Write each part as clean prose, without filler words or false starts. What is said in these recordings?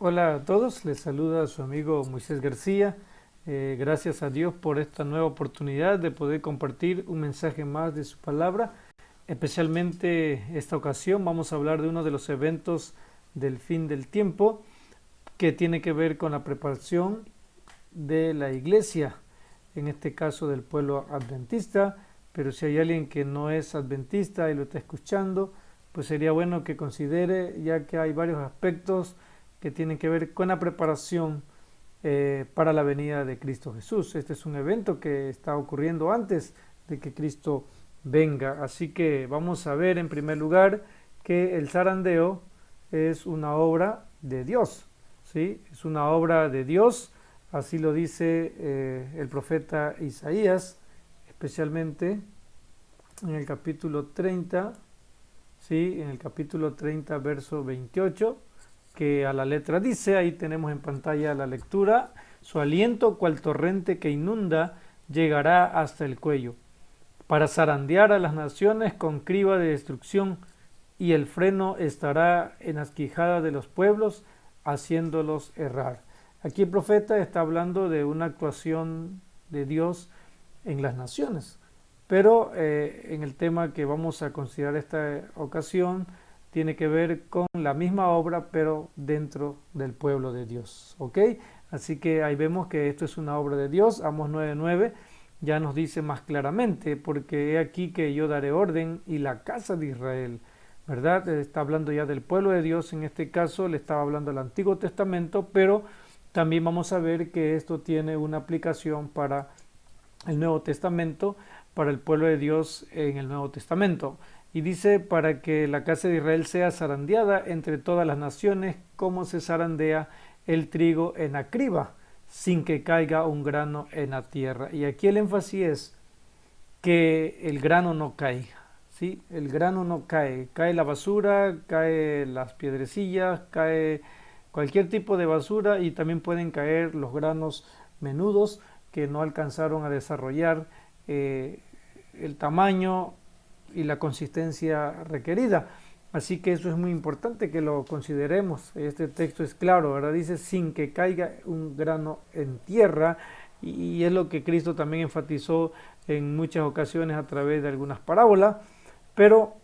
Hola a todos, les saluda su amigo Moisés García. Gracias a Dios por esta nueva oportunidad de poder compartir un mensaje más de su palabra. Especialmente esta ocasión vamos a hablar de uno de los eventos del fin del tiempo que tiene que ver con la preparación de la iglesia, en este caso del pueblo adventista, pero si hay alguien que no es adventista y lo está escuchando, pues sería bueno que considere, ya que hay varios aspectos que tienen que ver con la preparación para la venida de Cristo Jesús. Este es un evento que está ocurriendo antes de que Cristo venga. Así que vamos a ver en primer lugar que el zarandeo es una obra de Dios, ¿sí? Es una obra de Dios, así lo dice el profeta Isaías, especialmente en el capítulo 30, ¿sí? En el capítulo 30, verso 28, que a la letra dice, ahí tenemos en pantalla la lectura: su aliento cual torrente que inunda llegará hasta el cuello, para zarandear a las naciones con criba de destrucción, y el freno estará en las quijadas de los pueblos, haciéndolos errar. Aquí el profeta está hablando de una actuación de Dios en las naciones, pero en el tema que vamos a considerar esta ocasión tiene que ver con la misma obra, pero dentro del pueblo de Dios, ¿ok? Así que ahí vemos que esto es una obra de Dios. Amos 9:9 ya nos dice más claramente, porque he aquí que yo daré orden y la casa de Israel, ¿verdad? Está hablando ya del pueblo de Dios, en este caso le estaba hablando del Antiguo Testamento, pero también vamos a ver que esto tiene una aplicación para el Nuevo Testamento, para el pueblo de Dios en el Nuevo Testamento. Y dice, para que la casa de Israel sea zarandeada entre todas las naciones, como se zarandea el trigo en la criba, sin que caiga un grano en la tierra. Y aquí el énfasis es que el grano no cae, ¿sí? El grano no cae. Cae la basura, cae las piedrecillas, cae cualquier tipo de basura, y también pueden caer los granos menudos que no alcanzaron a desarrollar el tamaño y la consistencia requerida. Así que eso es muy importante que lo consideremos. Este texto es claro, ¿verdad? Dice, sin que caiga un grano en tierra, y es lo que Cristo también enfatizó en muchas ocasiones a través de algunas parábolas. Pero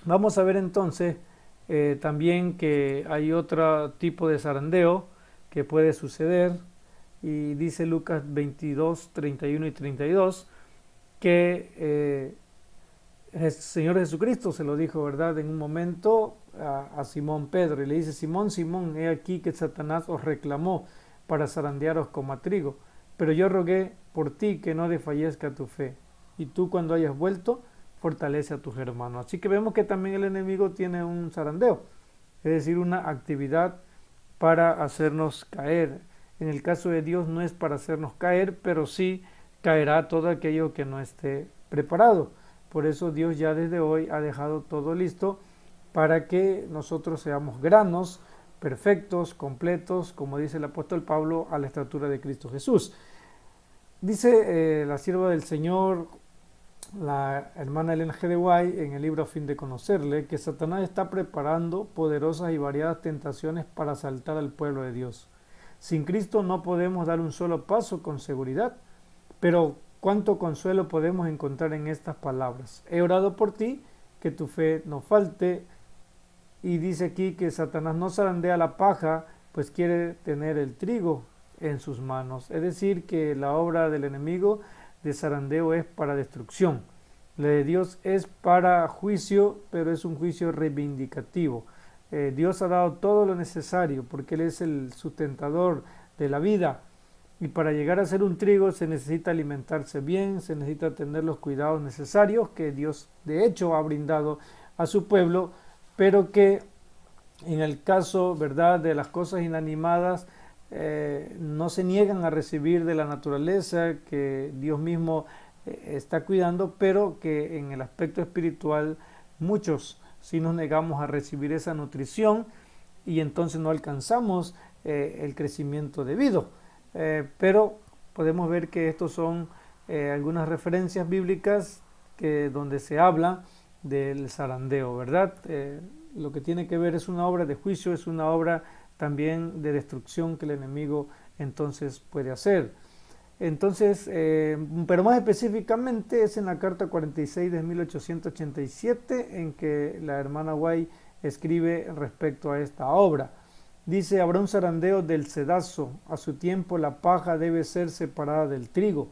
vamos a ver entonces también que hay otro tipo de zarandeo que puede suceder, y dice Lucas 22, 31 y 32 que el Señor Jesucristo se lo dijo, ¿verdad? En un momento a Simón Pedro, y le dice: Simón, Simón, he aquí que Satanás os reclamó para zarandearos como a trigo, pero yo rogué por ti que no desfallezca tu fe, y tú cuando hayas vuelto, fortalece a tus hermanos. Así que vemos que también el enemigo tiene un zarandeo, es decir, una actividad para hacernos caer. En el caso de Dios no es para hacernos caer, pero sí caerá todo aquello que no esté preparado. Por eso Dios ya desde hoy ha dejado todo listo para que nosotros seamos granos perfectos, completos, como dice el apóstol Pablo, a la estatura de Cristo Jesús. Dice la sierva del Señor, la hermana Elena G. de White, en el libro A fin de conocerle, que Satanás está preparando poderosas y variadas tentaciones para asaltar al pueblo de Dios. Sin Cristo no podemos dar un solo paso con seguridad, pero cuánto consuelo podemos encontrar en estas palabras: he orado por ti, que tu fe no falte. Y dice aquí que Satanás no zarandea la paja, pues quiere tener el trigo en sus manos. Es decir, que la obra del enemigo de zarandeo es para destrucción. La de Dios es para juicio, pero es un juicio reivindicativo. Dios ha dado todo lo necesario porque Él es el sustentador de la vida. Y para llegar a ser un trigo se necesita alimentarse bien, se necesita tener los cuidados necesarios que Dios de hecho ha brindado a su pueblo, pero que en el caso, ¿verdad?, de las cosas inanimadas, no se niegan a recibir de la naturaleza que Dios mismo está cuidando, pero que en el aspecto espiritual muchos sí nos negamos a recibir esa nutrición, y entonces no alcanzamos el crecimiento debido. Pero podemos ver que estos son algunas referencias bíblicas donde se habla del zarandeo, ¿verdad? Lo que tiene que ver es una obra de juicio, es una obra también de destrucción que el enemigo entonces puede hacer. Entonces, pero más específicamente es en la carta 46 de 1887 en que la hermana White escribe respecto a esta obra. Dice: habrá un zarandeo del cedazo, a su tiempo la paja debe ser separada del trigo.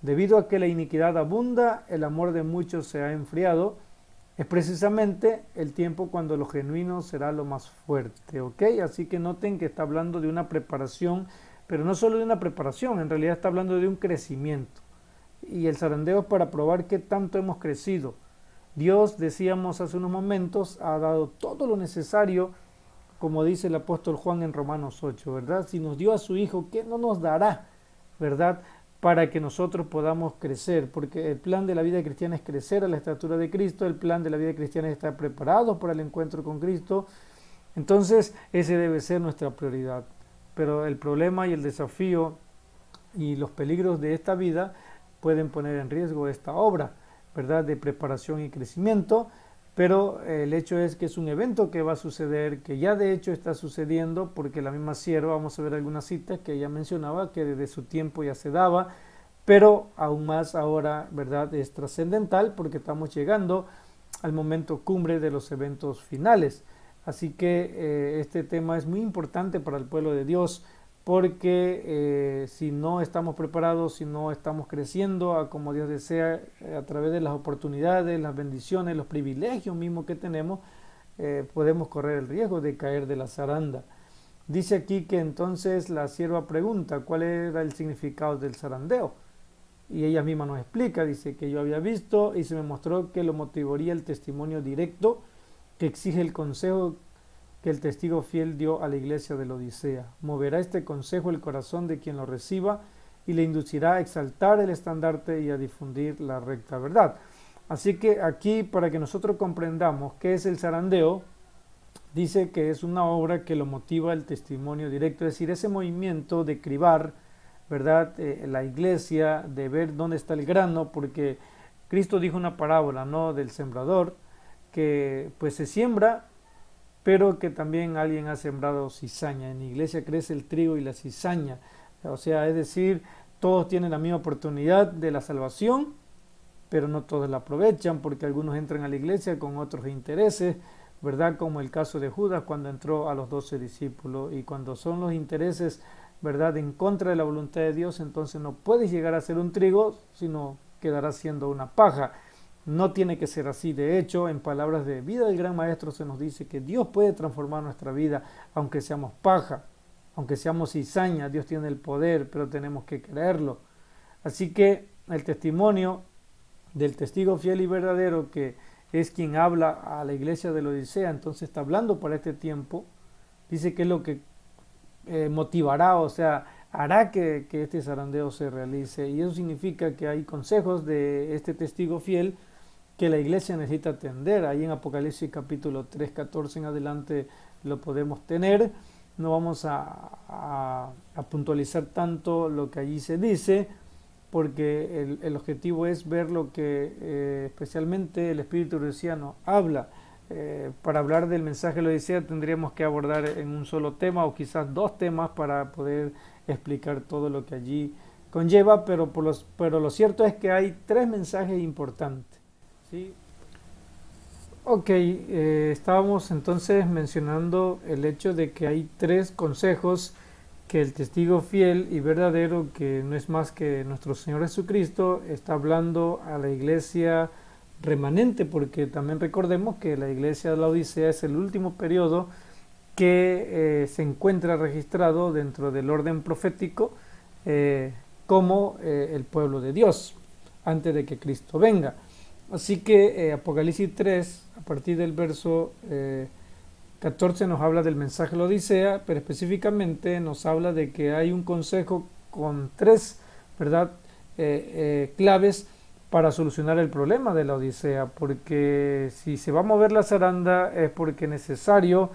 Debido a que la iniquidad abunda, el amor de muchos se ha enfriado. Es precisamente el tiempo cuando lo genuino será lo más fuerte, ¿ok? Así que noten que está hablando de una preparación, pero no solo de una preparación, en realidad está hablando de un crecimiento. Y el zarandeo es para probar qué tanto hemos crecido. Dios, decíamos hace unos momentos, ha dado todo lo necesario, como dice el apóstol Juan en Romanos 8, ¿verdad? Si nos dio a su Hijo, ¿qué no nos dará, verdad? Para que nosotros podamos crecer, porque el plan de la vida cristiana es crecer a la estatura de Cristo, el plan de la vida cristiana es estar preparados para el encuentro con Cristo. Entonces, ese debe ser nuestra prioridad. Pero el problema y el desafío y los peligros de esta vida pueden poner en riesgo esta obra, ¿verdad? De preparación y crecimiento. Pero el hecho es que es un evento que va a suceder, que ya de hecho está sucediendo, porque la misma sierva, vamos a ver algunas citas que ella mencionaba, que desde su tiempo ya se daba, pero aún más ahora, ¿verdad? Es trascendental porque estamos llegando al momento cumbre de los eventos finales. Así que este tema es muy importante para el pueblo de Dios, porque si no estamos preparados, si no estamos creciendo a como Dios desea, a través de las oportunidades, las bendiciones, los privilegios mismos que tenemos, podemos correr el riesgo de caer de la zaranda. Dice aquí que entonces la sierva pregunta cuál era el significado del zarandeo. Y ella misma nos explica, dice que yo había visto y se me mostró que lo motivaría el testimonio directo que exige el consejo que el testigo fiel dio a la iglesia de la Odisea. Moverá este consejo el corazón de quien lo reciba y le inducirá a exaltar el estandarte y a difundir la recta verdad. Así que aquí, para que nosotros comprendamos qué es el zarandeo, dice que es una obra que lo motiva el testimonio directo, es decir, ese movimiento de cribar, ¿verdad? La iglesia, de ver dónde está el grano, porque Cristo dijo una parábola, ¿no? Del sembrador, que pues se siembra, pero que también alguien ha sembrado cizaña. En la iglesia crece el trigo y la cizaña. O sea, es decir, todos tienen la misma oportunidad de la salvación, pero no todos la aprovechan porque algunos entran a la iglesia con otros intereses, ¿verdad? Como el caso de Judas cuando entró a los 12 discípulos. Y cuando son los intereses, ¿verdad?, en contra de la voluntad de Dios, entonces no puedes llegar a ser un trigo, sino quedará siendo una paja. No tiene que ser así. De hecho, en palabras de Vida del Gran Maestro se nos dice que Dios puede transformar nuestra vida, aunque seamos paja, aunque seamos cizaña. Dios tiene el poder, pero tenemos que creerlo. Así que el testimonio del testigo fiel y verdadero, que es quien habla a la iglesia de la Odisea, entonces está hablando para este tiempo, dice que es lo que motivará, o sea, hará que este zarandeo se realice. Y eso significa que hay consejos de este testigo fiel que la iglesia necesita atender. Ahí en Apocalipsis capítulo 3, 14 en adelante lo podemos tener. No vamos a puntualizar tanto lo que allí se dice, porque el objetivo es ver lo que especialmente el Espíritu Luciano habla. Para hablar del mensaje de la Odisea tendríamos que abordar en un solo tema o quizás dos temas para poder explicar todo lo que allí conlleva, pero lo cierto es que hay tres mensajes importantes. ¿Sí? Ok, estábamos entonces mencionando el hecho de que hay tres consejos que el testigo fiel y verdadero, que no es más que nuestro Señor Jesucristo, está hablando a la iglesia remanente, porque también recordemos que la iglesia de la Odisea es el último periodo que se encuentra registrado dentro del orden profético como el pueblo de Dios, antes de que Cristo venga. Así que Apocalipsis 3, a partir del verso 14, nos habla del mensaje de la Odisea, pero específicamente nos habla de que hay un consejo con tres, ¿verdad?, claves para solucionar el problema de la Odisea, porque si se va a mover la zaranda es porque es necesario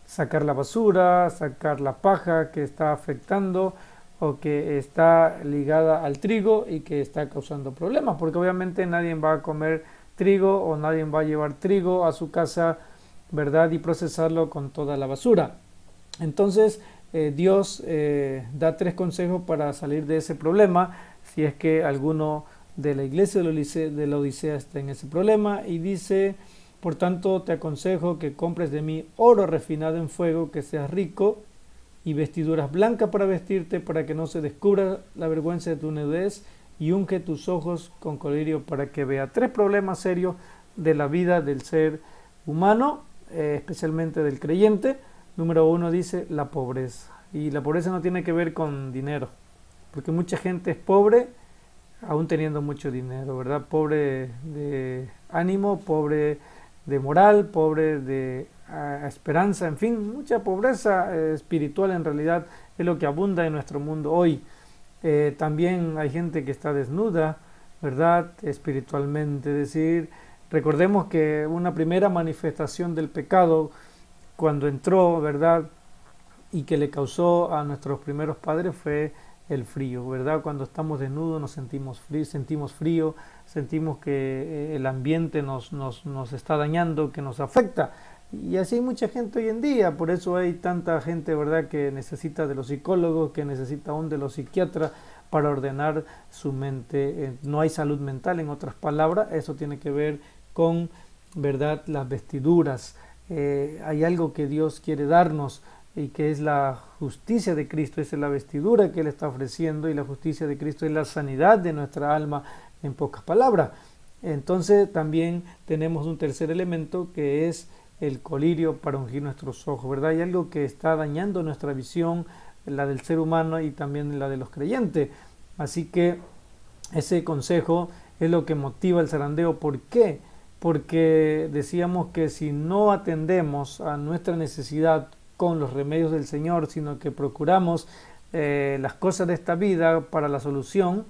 sacar la basura, sacar la paja que está afectando o que está ligada al trigo y que está causando problemas, porque obviamente nadie va a comer trigo o nadie va a llevar trigo a su casa, ¿verdad?, y procesarlo con toda la basura. Entonces, Dios da 3 consejos para salir de ese problema, si es que alguno de la iglesia de la Odisea está en ese problema, y dice: por tanto, te aconsejo que compres de mí oro refinado en fuego, que seas rico, y vestiduras blancas para vestirte, para que no se descubra la vergüenza de tu nudez, y unge tus ojos con colirio para que vea. 3 problemas serios de la vida del ser humano, especialmente del creyente. Número 1 dice la pobreza. Y la pobreza no tiene que ver con dinero, porque mucha gente es pobre aún teniendo mucho dinero, ¿verdad? Pobre de ánimo, pobre de moral, pobre de esperanza, en fin, mucha pobreza espiritual en realidad es lo que abunda en nuestro mundo hoy. También hay gente que está desnuda, ¿verdad? Espiritualmente, es decir, recordemos que una primera manifestación del pecado cuando entró, ¿verdad? Y que le causó a nuestros primeros padres fue el frío, ¿verdad? Cuando estamos desnudos nos sentimos frío, sentimos que el ambiente nos está dañando, que nos afecta. Y así hay mucha gente hoy en día, por eso hay tanta gente, ¿verdad?, que necesita de los psicólogos, que necesita aún de los psiquiatras para ordenar su mente. No hay salud mental, en otras palabras, eso tiene que ver con, ¿verdad?, las vestiduras. Hay algo que Dios quiere darnos y que es la justicia de Cristo, esa es la vestidura que Él está ofreciendo, y la justicia de Cristo es la sanidad de nuestra alma, en pocas palabras. Entonces también tenemos un tercer elemento que es el colirio para ungir nuestros ojos, ¿verdad? Hay algo que está dañando nuestra visión, la del ser humano y también la de los creyentes. Así que ese consejo es lo que motiva el zarandeo. ¿Por qué? Porque decíamos que si no atendemos a nuestra necesidad con los remedios del Señor, sino que procuramos las cosas de esta vida para la solución,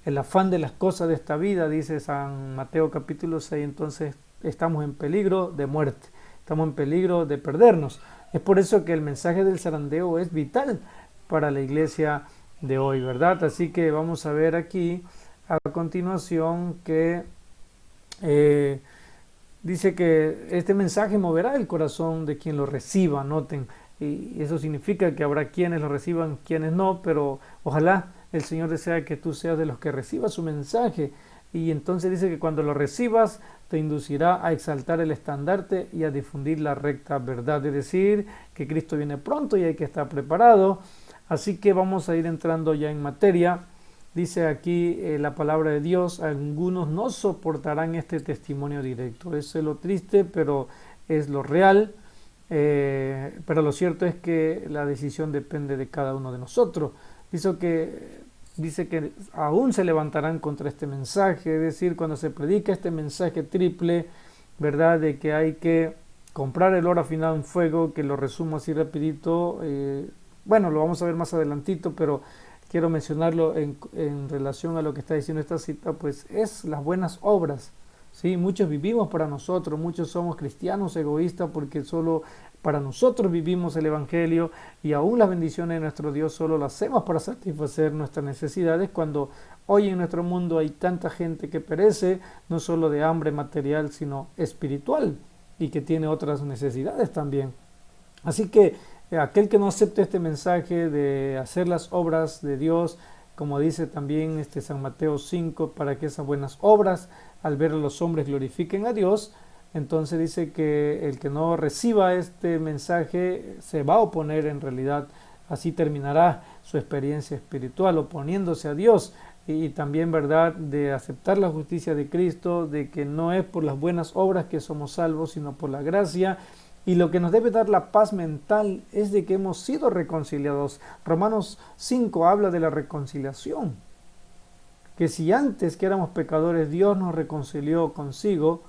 el afán de las cosas de esta vida, dice San Mateo capítulo 6, entonces estamos en peligro de muerte, estamos en peligro de perdernos. Es por eso que el mensaje del zarandeo es vital para la iglesia de hoy, ¿verdad? Así que vamos a ver aquí a continuación que dice que este mensaje moverá el corazón de quien lo reciba, noten, y eso significa que habrá quienes lo reciban, quienes no, pero ojalá el Señor desea que tú seas de los que reciba su mensaje, y entonces dice que cuando lo recibas te inducirá a exaltar el estandarte y a difundir la recta verdad, es decir, que Cristo viene pronto y hay que estar preparado. Así que vamos a ir entrando ya en materia. Dice aquí la palabra de Dios: algunos no soportarán este testimonio directo. Eso es lo triste, pero es lo real. Pero lo cierto es que la decisión depende de cada uno de nosotros. Dice que aún se levantarán contra este mensaje, es decir, cuando se predica este mensaje triple, ¿verdad?, de que hay que comprar el oro afinado en fuego, que lo resumo así rapidito, bueno, lo vamos a ver más adelantito, pero quiero mencionarlo en relación a lo que está diciendo esta cita, pues es las buenas obras. ¿Sí? Muchos vivimos para nosotros, muchos somos cristianos egoístas porque solo para nosotros vivimos el Evangelio, y aún las bendiciones de nuestro Dios solo las hacemos para satisfacer nuestras necesidades, cuando hoy en nuestro mundo hay tanta gente que perece, no solo de hambre material, sino espiritual, y que tiene otras necesidades también. Así que aquel que no acepte este mensaje de hacer las obras de Dios, como dice también San Mateo 5, para que esas buenas obras al ver a los hombres glorifiquen a Dios, entonces dice que el que no reciba este mensaje se va a oponer en realidad, así terminará su experiencia espiritual oponiéndose a Dios, y también, ¿verdad?, de aceptar la justicia de Cristo, de que no es por las buenas obras que somos salvos, sino por la gracia. Y lo que nos debe dar la paz mental es de que hemos sido reconciliados. Romanos 5 habla de la reconciliación, que si antes que éramos pecadores Dios nos reconcilió consigo,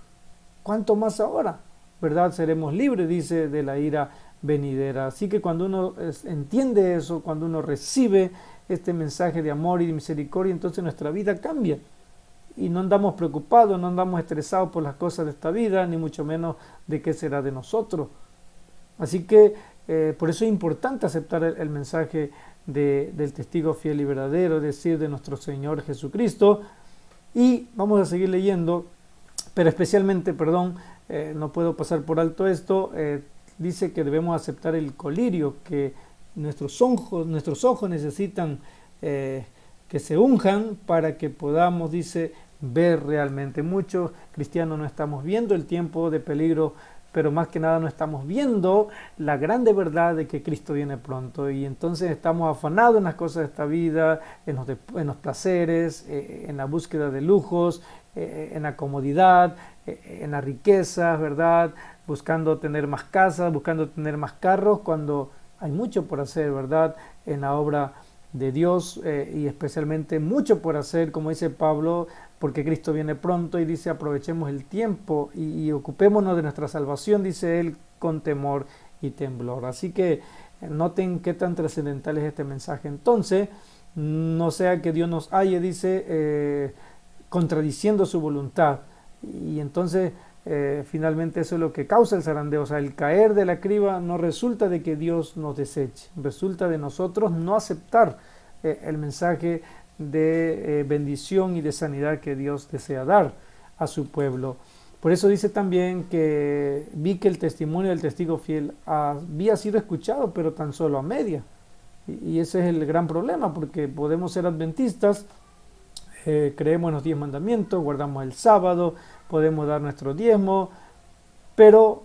¿cuánto más ahora? ¿Verdad? Seremos libres, dice, de la ira venidera. Así que cuando uno entiende eso, cuando uno recibe este mensaje de amor y de misericordia, entonces nuestra vida cambia. Y no andamos preocupados, no andamos estresados por las cosas de esta vida, ni mucho menos de qué será de nosotros. Así que por eso es importante aceptar el mensaje del testigo fiel y verdadero, es decir, de nuestro Señor Jesucristo. Y vamos a seguir leyendo, pero especialmente, no puedo pasar por alto esto, dice que debemos aceptar el colirio, que nuestros ojos necesitan que se unjan para que podamos, dice, ver realmente. Muchos cristianos no estamos viendo el tiempo de peligro, pero más que nada no estamos viendo la grande verdad de que Cristo viene pronto, y entonces estamos afanados en las cosas de esta vida, en los placeres, en la búsqueda de lujos, en la comodidad, en las riquezas, ¿verdad? Buscando tener más casas, buscando tener más carros, cuando hay mucho por hacer, ¿verdad? En la obra de Dios, y especialmente mucho por hacer, como dice Pablo, porque Cristo viene pronto, y dice aprovechemos el tiempo y ocupémonos de nuestra salvación, dice él, con temor y temblor. Así que noten qué tan trascendental es este mensaje. Entonces, no sea que Dios nos halle, dice, contradiciendo su voluntad, y entonces finalmente eso es lo que causa el zarandeo. O sea, el caer de la criba no resulta de que Dios nos deseche, resulta de nosotros no aceptar el mensaje de bendición y de sanidad que Dios desea dar a su pueblo. Por eso dice también que vi que el testimonio del testigo fiel había sido escuchado, pero tan solo a media. Y ese es el gran problema, porque podemos ser adventistas, creemos en los 10 mandamientos, guardamos el sábado, podemos dar nuestro diezmo, pero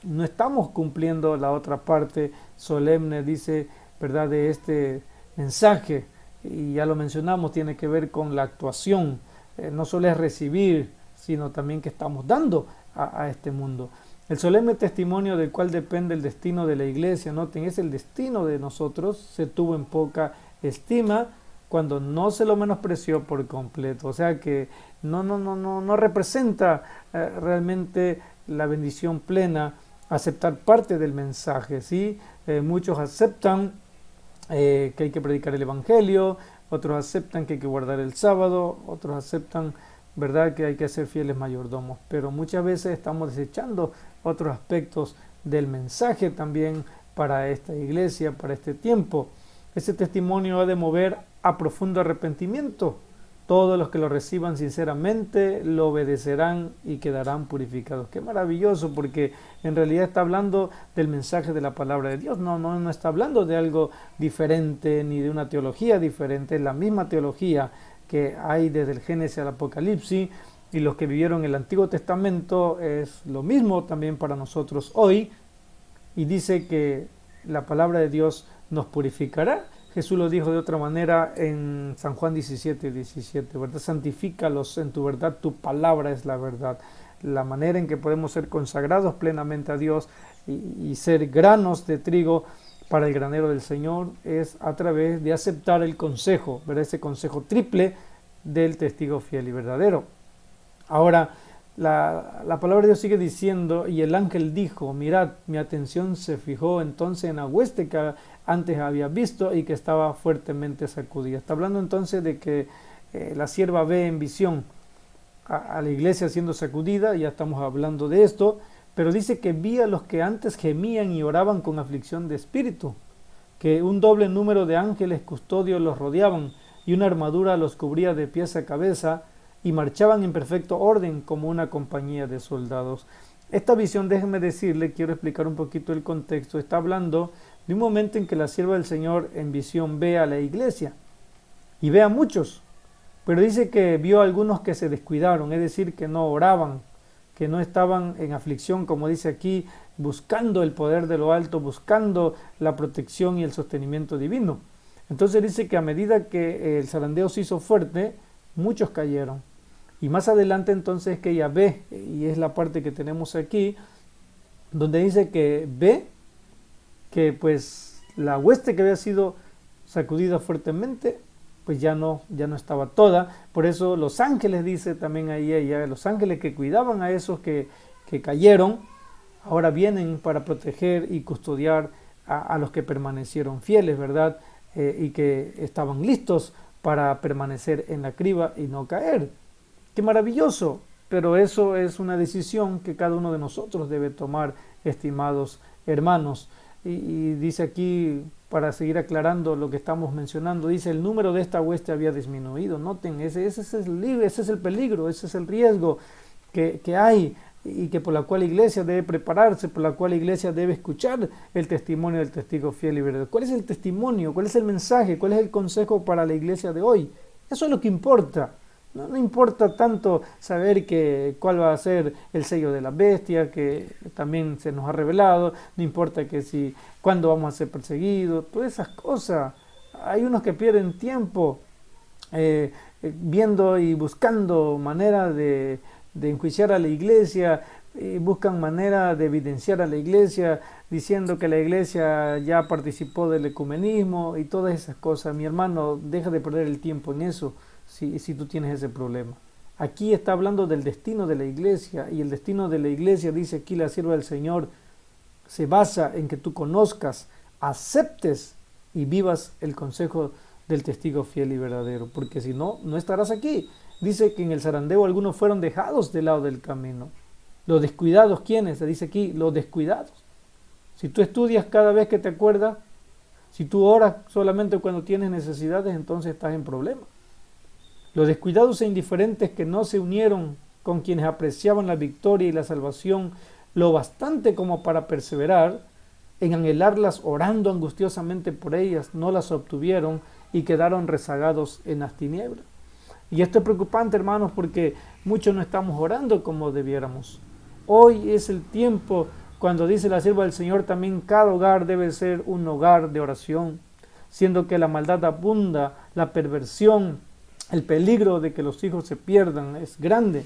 no estamos cumpliendo la otra parte solemne, dice, ¿verdad?, de este mensaje. Y ya lo mencionamos, tiene que ver con la actuación. No solo es recibir, sino también que estamos dando a este mundo. El solemne testimonio del cual depende el destino de la iglesia, noten, es el destino de nosotros, se tuvo en poca estima cuando no se lo menospreció por completo. O sea que no representa realmente la bendición plena aceptar parte del mensaje, ¿sí? Muchos aceptan que hay que predicar el evangelio, otros aceptan que hay que guardar el sábado, otros aceptan, ¿verdad?, que hay que ser fieles mayordomos, pero muchas veces estamos desechando otros aspectos del mensaje también para esta iglesia, para este tiempo. Ese testimonio ha de mover a profundo arrepentimiento. Todos los que lo reciban sinceramente lo obedecerán y quedarán purificados. Qué maravilloso, porque en realidad está hablando del mensaje de la palabra de Dios. No está hablando de algo diferente ni de una teología diferente. Es la misma teología que hay desde el Génesis al Apocalipsis, y los que vivieron el Antiguo Testamento es lo mismo también para nosotros hoy. Y dice que la palabra de Dios nos purificará. Jesús lo dijo de otra manera en San Juan 17:17, ¿verdad? Santifícalos en tu verdad, tu palabra es la verdad. La manera en que podemos ser consagrados plenamente a Dios y ser granos de trigo para el granero del Señor es a través de aceptar el consejo, ¿verdad? Ese consejo triple del testigo fiel y verdadero. Ahora, la palabra de Dios sigue diciendo, y el ángel dijo, mirad, mi atención se fijó entonces en la hueste que antes había visto y que estaba fuertemente sacudida. Está hablando entonces de que la sierva ve en visión a la iglesia siendo sacudida, ya estamos hablando de esto, pero dice que vi a los que antes gemían y oraban con aflicción de espíritu, que un doble número de ángeles custodios los rodeaban y una armadura los cubría de pies a cabeza, y marchaban en perfecto orden como una compañía de soldados. Esta visión, déjenme decirle, quiero explicar un poquito el contexto, está hablando de un momento en que la sierva del Señor en visión ve a la iglesia y ve a muchos, pero dice que vio a algunos que se descuidaron, es decir, que no oraban, que no estaban en aflicción, como dice aquí, buscando el poder de lo alto, buscando la protección y el sostenimiento divino. Entonces dice que a medida que el zarandeo se hizo fuerte, muchos cayeron. Y más adelante entonces que ella ve, y es la parte que tenemos aquí, donde dice que ve que pues la hueste que había sido sacudida fuertemente, pues ya no estaba toda. Por eso los ángeles, dice también ahí ella, los ángeles que cuidaban a esos que cayeron, ahora vienen para proteger y custodiar a los que permanecieron fieles, ¿verdad? Y que estaban listos para permanecer en la criba y no caer. ¡Qué maravilloso! Pero eso es una decisión que cada uno de nosotros debe tomar, estimados hermanos. Y dice aquí, para seguir aclarando lo que estamos mencionando, dice el número de esta hueste había disminuido. Noten, ese es el peligro, ese es el riesgo que hay y que por la cual la iglesia debe prepararse, por la cual la iglesia debe escuchar el testimonio del testigo fiel y verdadero. ¿Cuál es el testimonio? ¿Cuál es el mensaje? ¿Cuál es el consejo para la iglesia de hoy? Eso es lo que importa. No importa tanto saber cuál va a ser el sello de la bestia, que también se nos ha revelado, no importa cuándo vamos a ser perseguidos, todas esas cosas. Hay unos que pierden tiempo viendo y buscando manera de enjuiciar a la iglesia, buscan manera de evidenciar a la iglesia, diciendo que la iglesia ya participó del ecumenismo y todas esas cosas. Mi hermano, deja de perder el tiempo en eso si tú tienes ese problema. Aquí está hablando del destino de la iglesia, y el destino de la iglesia, dice aquí la sierva del Señor, se basa en que tú conozcas, aceptes y vivas el consejo del testigo fiel y verdadero, porque si no, no estarás aquí. Dice que en el zarandeo algunos fueron dejados del lado del camino. Los descuidados, ¿quiénes? Se dice aquí, los descuidados. Si tú estudias cada vez que te acuerdas, si tú oras solamente cuando tienes necesidades, entonces estás en problemas. Los descuidados e indiferentes que no se unieron con quienes apreciaban la victoria y la salvación lo bastante como para perseverar en anhelarlas, orando angustiosamente por ellas, no las obtuvieron y quedaron rezagados en las tinieblas. Y esto es preocupante, hermanos, porque muchos no estamos orando como debiéramos. Hoy es el tiempo, cuando dice la sierva del Señor, también cada hogar debe ser un hogar de oración, siendo que la maldad abunda, la perversión, el peligro de que los hijos se pierdan es grande,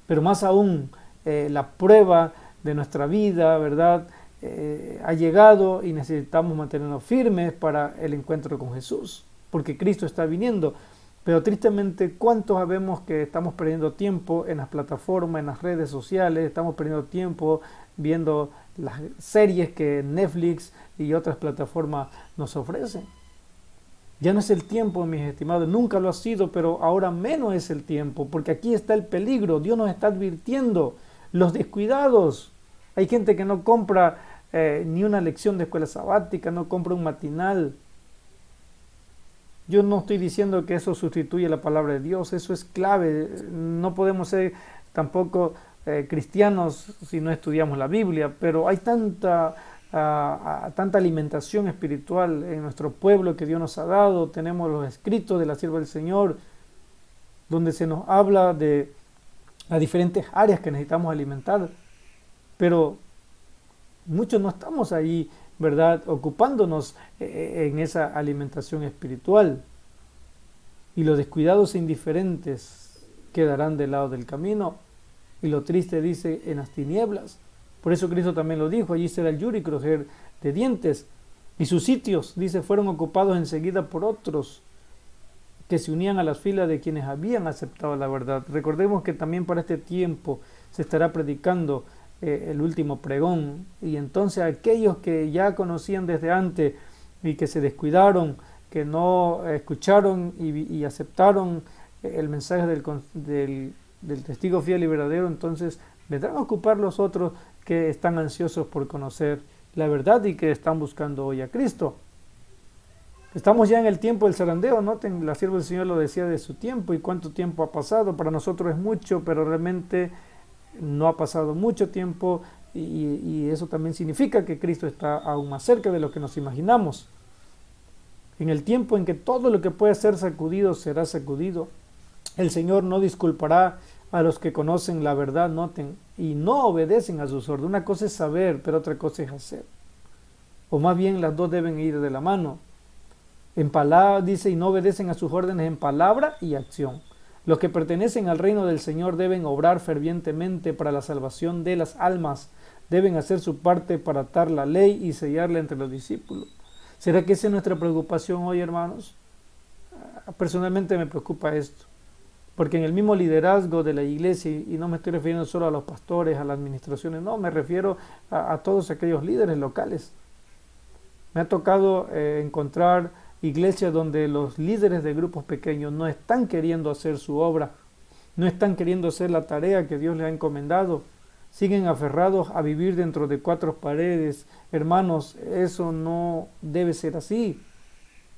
pero más aún la prueba de nuestra vida, ¿verdad? Ha llegado y necesitamos mantenernos firmes para el encuentro con Jesús, porque Cristo está viniendo. Pero tristemente, ¿cuántos sabemos que estamos perdiendo tiempo en las plataformas, en las redes sociales? Estamos perdiendo tiempo viendo las series que Netflix y otras plataformas nos ofrecen. Ya no es el tiempo, mis estimados, nunca lo ha sido, pero ahora menos es el tiempo, porque aquí está el peligro. Dios nos está advirtiendo, los descuidados. Hay gente que no compra ni una lección de escuela sabática, no compra un matinal. Yo no estoy diciendo que eso sustituye la palabra de Dios, eso es clave. No podemos ser tampoco cristianos si no estudiamos la Biblia, pero hay tanta alimentación espiritual en nuestro pueblo que Dios nos ha dado. Tenemos los escritos de la sierva del Señor, donde se nos habla de las diferentes áreas que necesitamos alimentar, pero muchos no estamos ahí, ¿verdad?, ocupándonos en esa alimentación espiritual, y los descuidados e indiferentes quedarán del lado del camino, y lo triste, dice, en las tinieblas. Por eso Cristo también lo dijo, allí será el lluvia y crujir de dientes, y sus sitios, dice, fueron ocupados enseguida por otros que se unían a las filas de quienes habían aceptado la verdad. Recordemos que también para este tiempo se estará predicando el último pregón, y entonces aquellos que ya conocían desde antes y que se descuidaron, que no escucharon y aceptaron el mensaje del testigo fiel y verdadero, entonces vendrán a ocupar los otros que están ansiosos por conocer la verdad y que están buscando hoy a Cristo. Estamos ya en el tiempo del zarandeo, noten, la sierva del Señor lo decía de su tiempo, y cuánto tiempo ha pasado. Para nosotros es mucho, pero realmente no ha pasado mucho tiempo, y eso también significa que Cristo está aún más cerca de lo que nos imaginamos. En el tiempo en que todo lo que puede ser sacudido será sacudido, el Señor no disculpará a los que conocen la verdad, noten, y no obedecen a sus órdenes. Una cosa es saber, pero otra cosa es hacer. O más bien las dos deben ir de la mano. En palabra, dice, y no obedecen a sus órdenes en palabra y acción. Los que pertenecen al reino del Señor deben obrar fervientemente para la salvación de las almas. Deben hacer su parte para atar la ley y sellarla entre los discípulos. ¿Será que esa es nuestra preocupación hoy, hermanos? Personalmente me preocupa esto, porque en el mismo liderazgo de la iglesia, y no me estoy refiriendo solo a los pastores, a las administraciones, no, me refiero a todos aquellos líderes locales. Me ha tocado encontrar iglesias donde los líderes de grupos pequeños no están queriendo hacer su obra, no están queriendo hacer la tarea que Dios les ha encomendado, siguen aferrados a vivir dentro de cuatro paredes. Hermanos, eso no debe ser así.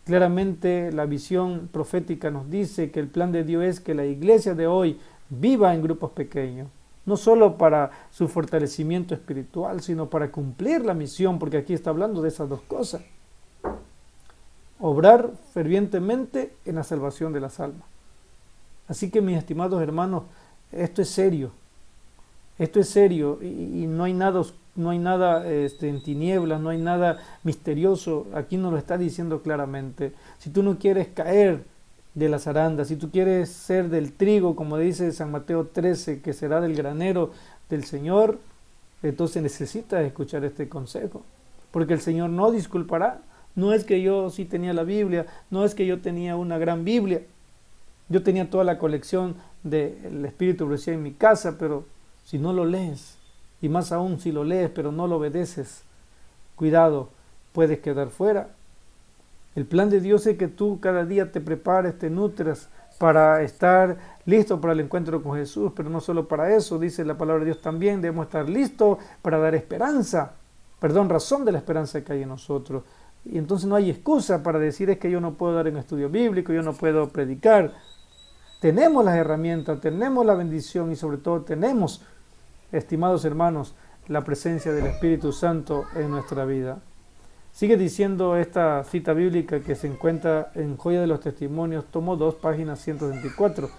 Claramente la visión profética nos dice que el plan de Dios es que la iglesia de hoy viva en grupos pequeños, no solo para su fortalecimiento espiritual, sino para cumplir la misión, porque aquí está hablando de esas dos cosas. Obrar fervientemente en la salvación de las almas. Así que mis estimados hermanos, esto es serio y no hay nada en tinieblas, no hay nada misterioso. Aquí nos lo está diciendo claramente. Si tú no quieres caer de la zaranda, si tú quieres ser del trigo, como dice San Mateo 13, que será del granero del Señor, entonces necesitas escuchar este consejo, porque el Señor no disculpará. No es que yo sí tenía la Biblia, no es que yo tenía una gran Biblia, yo tenía toda la colección del Espíritu Profecía en mi casa, pero si no lo lees, y más aún si lo lees pero no lo obedeces, cuidado, puedes quedar fuera. El plan de Dios es que tú cada día te prepares, te nutras para estar listo para el encuentro con Jesús, pero no solo para eso, dice la palabra de Dios también, debemos estar listos para dar razón de la esperanza que hay en nosotros. Y entonces no hay excusa para decir es que yo no puedo dar un estudio bíblico, yo no puedo predicar. Tenemos las herramientas, tenemos la bendición y sobre todo tenemos, estimados hermanos, la presencia del Espíritu Santo en nuestra vida. Sigue diciendo esta cita bíblica que se encuentra en Joya de los Testimonios, tomo 2, página 124.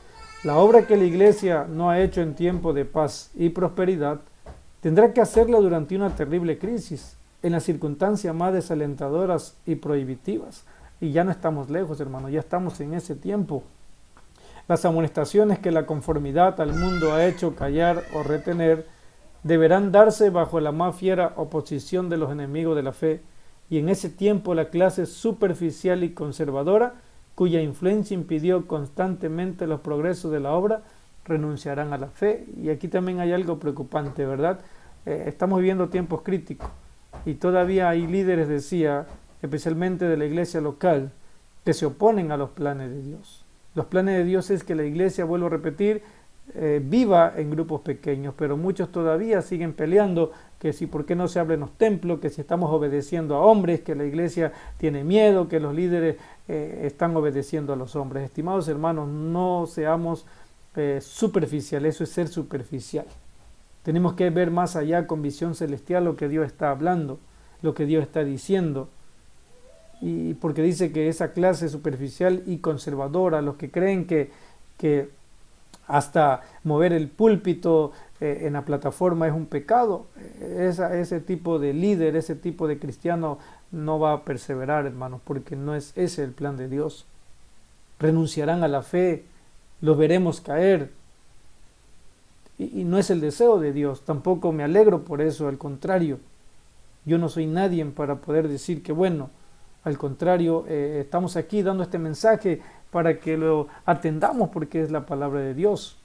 La obra que la Iglesia no ha hecho en tiempo de paz y prosperidad, tendrá que hacerla durante una terrible crisis, en las circunstancias más desalentadoras y prohibitivas. Y ya no estamos lejos, hermanos, ya estamos en ese tiempo. Las amonestaciones que la conformidad al mundo ha hecho callar o retener deberán darse bajo la más fiera oposición de los enemigos de la fe, y en ese tiempo la clase superficial y conservadora, cuya influencia impidió constantemente los progresos de la obra, renunciarán a la fe. Y aquí también hay algo preocupante, ¿verdad? Estamos viviendo tiempos críticos y todavía hay líderes, decía, especialmente de la iglesia local, que se oponen a los planes de Dios. Los planes de Dios es que la iglesia, vuelvo a repetir, viva en grupos pequeños, pero muchos todavía siguen peleando que si por qué no se abren los templos, que si estamos obedeciendo a hombres, que la iglesia tiene miedo, que los líderes están obedeciendo a los hombres. Estimados hermanos, no seamos superficiales, eso es ser superficial. Tenemos que ver más allá con visión celestial lo que Dios está hablando, lo que Dios está diciendo. Y porque dice que esa clase superficial y conservadora, los que creen que hasta mover el púlpito en la plataforma es un pecado, ese tipo de líder, ese tipo de cristiano no va a perseverar, hermanos, porque no es ese el plan de Dios. Renunciarán a la fe, los veremos caer, y no es el deseo de Dios. Tampoco me alegro por eso, al contrario, yo no soy nadie para poder decir que bueno, al contrario, estamos aquí dando este mensaje para que lo atendamos porque es la palabra de Dios.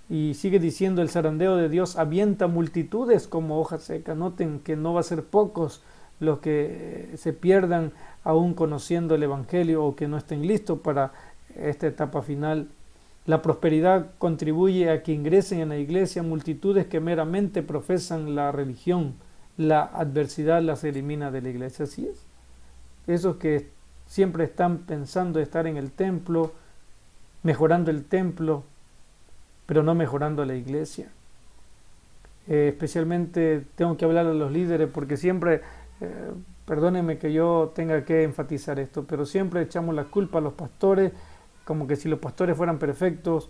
Y sigue diciendo, el zarandeo de Dios avienta multitudes como hoja seca. Noten que no va a ser pocos los que se pierdan aún conociendo el Evangelio o que no estén listos para esta etapa final. La prosperidad contribuye a que ingresen en la iglesia multitudes que meramente profesan la religión. La adversidad las elimina de la iglesia. Así es. Esos que siempre están pensando estar en el templo, mejorando el templo, pero no mejorando la iglesia. Especialmente tengo que hablar a los líderes porque siempre, perdónenme que yo tenga que enfatizar esto, pero siempre echamos la culpa a los pastores, como que si los pastores fueran perfectos,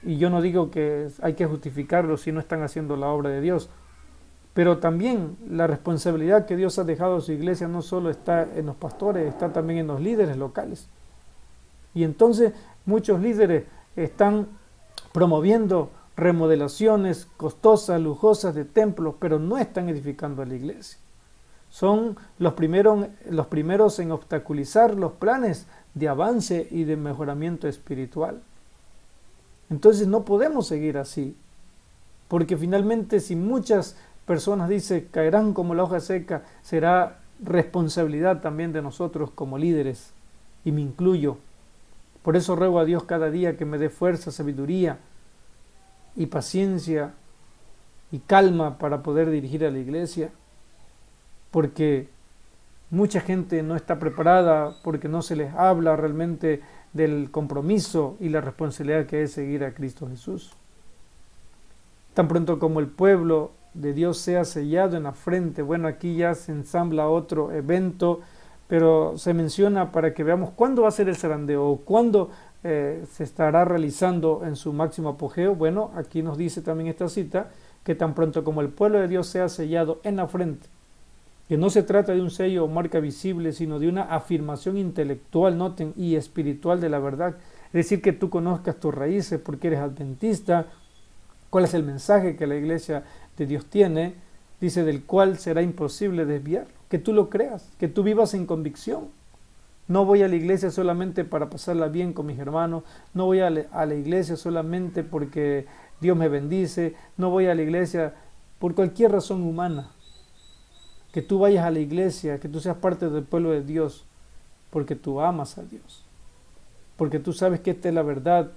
y yo no digo que hay que justificarlos si no están haciendo la obra de Dios, pero también la responsabilidad que Dios ha dejado a su iglesia no solo está en los pastores, está también en los líderes locales. Y entonces muchos líderes están promoviendo remodelaciones costosas, lujosas de templos, pero no están edificando a la iglesia. Son los primeros en obstaculizar los planes de avance y de mejoramiento espiritual. Entonces no podemos seguir así, porque finalmente si muchas personas dicen caerán como la hoja seca, será responsabilidad también de nosotros como líderes, y me incluyo. Por eso ruego a Dios cada día que me dé fuerza, sabiduría y paciencia y calma para poder dirigir a la iglesia, porque mucha gente no está preparada, porque no se les habla realmente del compromiso y la responsabilidad que es seguir a Cristo Jesús. Tan pronto como el pueblo de Dios sea sellado en la frente, bueno, aquí ya se ensambla otro evento, pero se menciona para que veamos cuándo va a ser el zarandeo o cuándo se estará realizando en su máximo apogeo. Bueno, aquí nos dice también esta cita, que tan pronto como el pueblo de Dios sea sellado en la frente, que no se trata de un sello o marca visible, sino de una afirmación intelectual, noten, y espiritual de la verdad. Es decir, que tú conozcas tus raíces porque eres adventista, cuál es el mensaje que la iglesia de Dios tiene, dice, del cual será imposible desviarlo, que tú lo creas, que tú vivas en convicción. No voy a la iglesia solamente para pasarla bien con mis hermanos, no voy a la iglesia solamente porque Dios me bendice, no voy a la iglesia por cualquier razón humana. Que tú vayas a la iglesia, que tú seas parte del pueblo de Dios, porque tú amas a Dios, porque tú sabes que esta es la verdad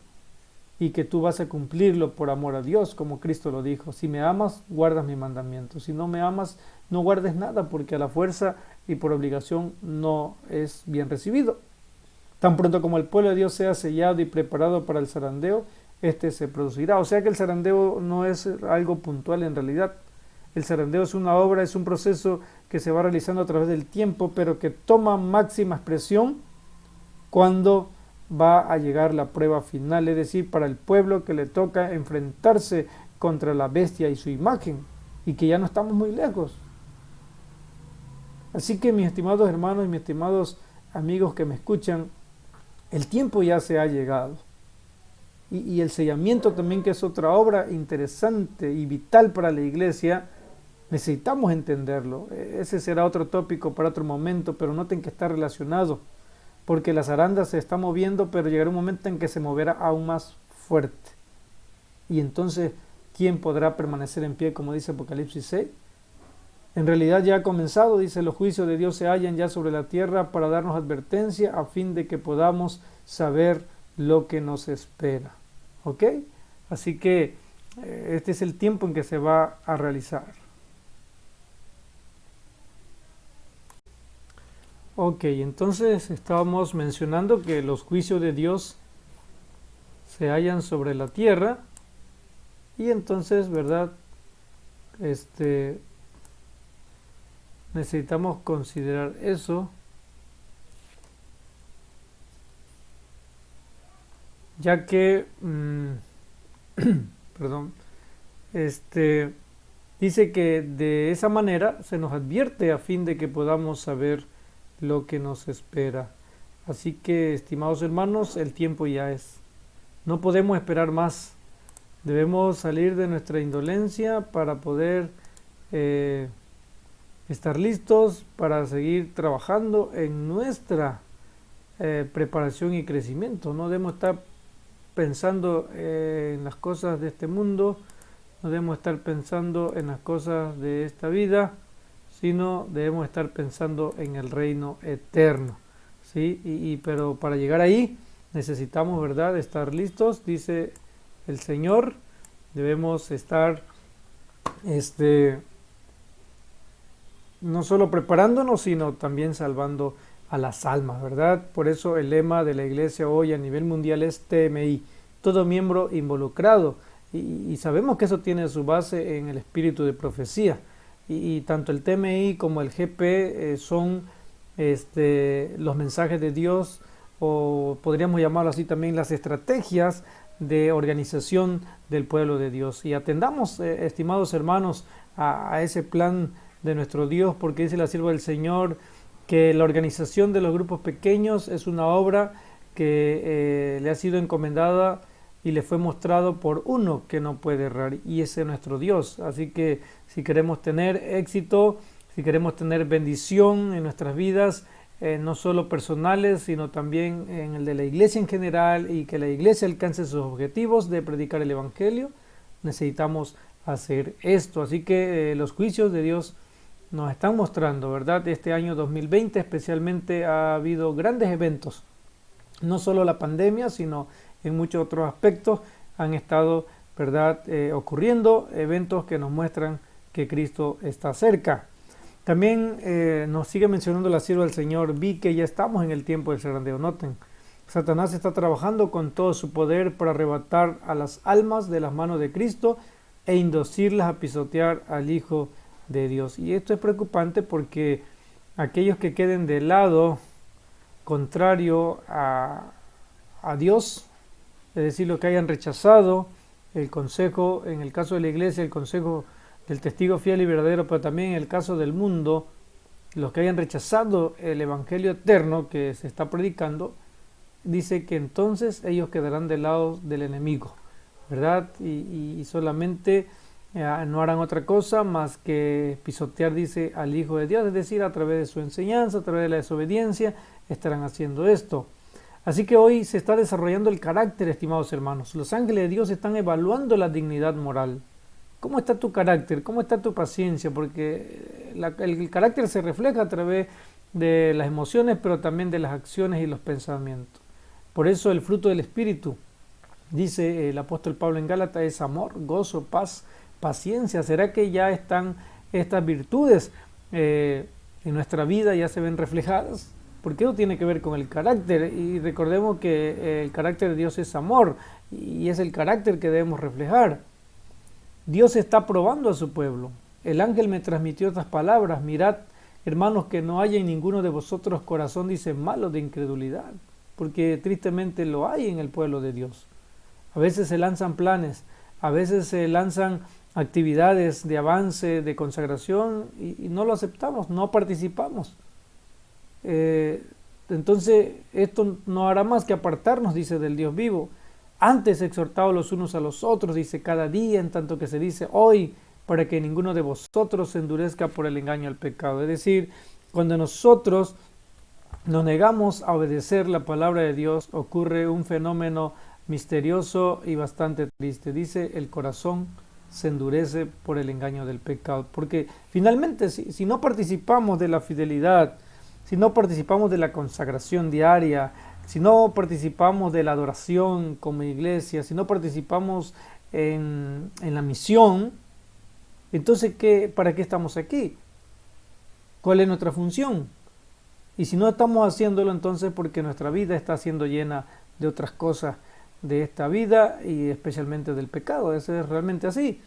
y que tú vas a cumplirlo por amor a Dios, como Cristo lo dijo. Si me amas, guardas mis mandamientos. Si no me amas, no guardes nada, porque a la fuerza y por obligación no es bien recibido. Tan pronto como el pueblo de Dios sea sellado y preparado para el zarandeo, este se producirá. O sea que el zarandeo no es algo puntual en realidad. El zarandeo es una obra, es un proceso que se va realizando a través del tiempo, pero que toma máxima expresión cuando va a llegar la prueba final, es decir, para el pueblo que le toca enfrentarse contra la bestia y su imagen, y que ya no estamos muy lejos. Así que mis estimados hermanos y mis estimados amigos que me escuchan, el tiempo ya se ha llegado. Y el sellamiento también, que es otra obra interesante y vital para la iglesia, necesitamos entenderlo. Ese será otro tópico para otro momento, pero noten que está relacionado, porque la zaranda se está moviendo, pero llegará un momento en que se moverá aún más fuerte. Y entonces, ¿quién podrá permanecer en pie, como dice Apocalipsis 6? En realidad ya ha comenzado, dice, los juicios de Dios se hallan ya sobre la tierra para darnos advertencia a fin de que podamos saber lo que nos espera. ¿Ok? Así que este es el tiempo en que se va a realizar. Ok, entonces estábamos mencionando que los juicios de Dios se hallan sobre la tierra y entonces, ¿verdad? Necesitamos considerar eso, ya que, perdón, dice que de esa manera se nos advierte a fin de que podamos saber lo que nos espera. Así que, estimados hermanos, el tiempo ya es. No podemos esperar más. Debemos salir de nuestra indolencia para poder estar listos para seguir trabajando en nuestra preparación y crecimiento. No debemos estar pensando en las cosas de este mundo, no debemos estar pensando en las cosas de esta vida, sino debemos estar pensando en el reino eterno, ¿sí? Pero para llegar ahí necesitamos, ¿verdad?, estar listos, dice el Señor. Debemos estar no solo preparándonos, sino también salvando a las almas, ¿verdad? Por eso el lema de la iglesia hoy a nivel mundial es TMI, todo miembro involucrado, y sabemos que eso tiene su base en el espíritu de profecía, y tanto el TMI como el GP son los mensajes de Dios, o podríamos llamarlo así también las estrategias de organización del pueblo de Dios. Y atendamos, estimados hermanos, a ese plan de nuestro Dios, porque dice la sierva del Señor que la organización de los grupos pequeños es una obra que le ha sido encomendada y le fue mostrado por uno que no puede errar, y ese es nuestro Dios. Así que si queremos tener éxito, si queremos tener bendición en nuestras vidas, no solo personales, sino también en el de la iglesia en general, y que la iglesia alcance sus objetivos de predicar el evangelio, necesitamos hacer esto. Así que los juicios de Dios nos están mostrando, ¿verdad? Este año 2020 especialmente ha habido grandes eventos, no solo la pandemia, sino en muchos otros aspectos han estado, ¿verdad?, ocurriendo eventos que nos muestran que Cristo está cerca. También nos sigue mencionando la sierva del Señor, vi que ya estamos en el tiempo del zarandeo. Noten, Satanás está trabajando con todo su poder para arrebatar a las almas de las manos de Cristo e inducirlas a pisotear al Hijo de Dios. Y esto es preocupante porque aquellos que queden del lado contrario a Dios, es decir, los que hayan rechazado el consejo, en el caso de la iglesia, el consejo del testigo fiel y verdadero, pero también en el caso del mundo, los que hayan rechazado el evangelio eterno que se está predicando, dice que entonces ellos quedarán del lado del enemigo, ¿verdad? Y solamente no harán otra cosa más que pisotear, dice, al Hijo de Dios, es decir, a través de su enseñanza, a través de la desobediencia, estarán haciendo esto. Así que hoy se está desarrollando el carácter, estimados hermanos. Los ángeles de Dios están evaluando la dignidad moral. ¿Cómo está tu carácter? ¿Cómo está tu paciencia? Porque el carácter se refleja a través de las emociones, pero también de las acciones y los pensamientos. Por eso el fruto del Espíritu, dice el apóstol Pablo en Gálatas, es amor, gozo, paz, paciencia. ¿Será que ya están estas virtudes en nuestra vida, ya se ven reflejadas? Porque eso tiene que ver con el carácter, y recordemos que el carácter de Dios es amor, y es el carácter que debemos reflejar. Dios está probando a su pueblo. El ángel me transmitió estas palabras: mirad, hermanos, que no haya en ninguno de vosotros corazón, dice, malo de incredulidad, porque tristemente lo hay en el pueblo de Dios. A veces se lanzan planes, a veces se lanzan actividades de avance, de consagración, y no lo aceptamos, no participamos. Entonces esto no hará más que apartarnos, dice, del Dios vivo. Antes exhortados los unos a los otros, dice, cada día, en tanto que se dice hoy, para que ninguno de vosotros se endurezca por el engaño al pecado. Es decir, cuando nosotros nos negamos a obedecer la palabra de Dios, ocurre un fenómeno misterioso y bastante triste. Dice, el corazón se endurece por el engaño del pecado. Porque finalmente, si no participamos de la fidelidad, si no participamos de la consagración diaria, si no participamos de la adoración como iglesia, si no participamos en la misión, entonces ¿para qué estamos aquí? ¿Cuál es nuestra función? Y si no estamos haciéndolo, entonces porque nuestra vida está siendo llena de otras cosas de esta vida, y especialmente del pecado. Eso es realmente así.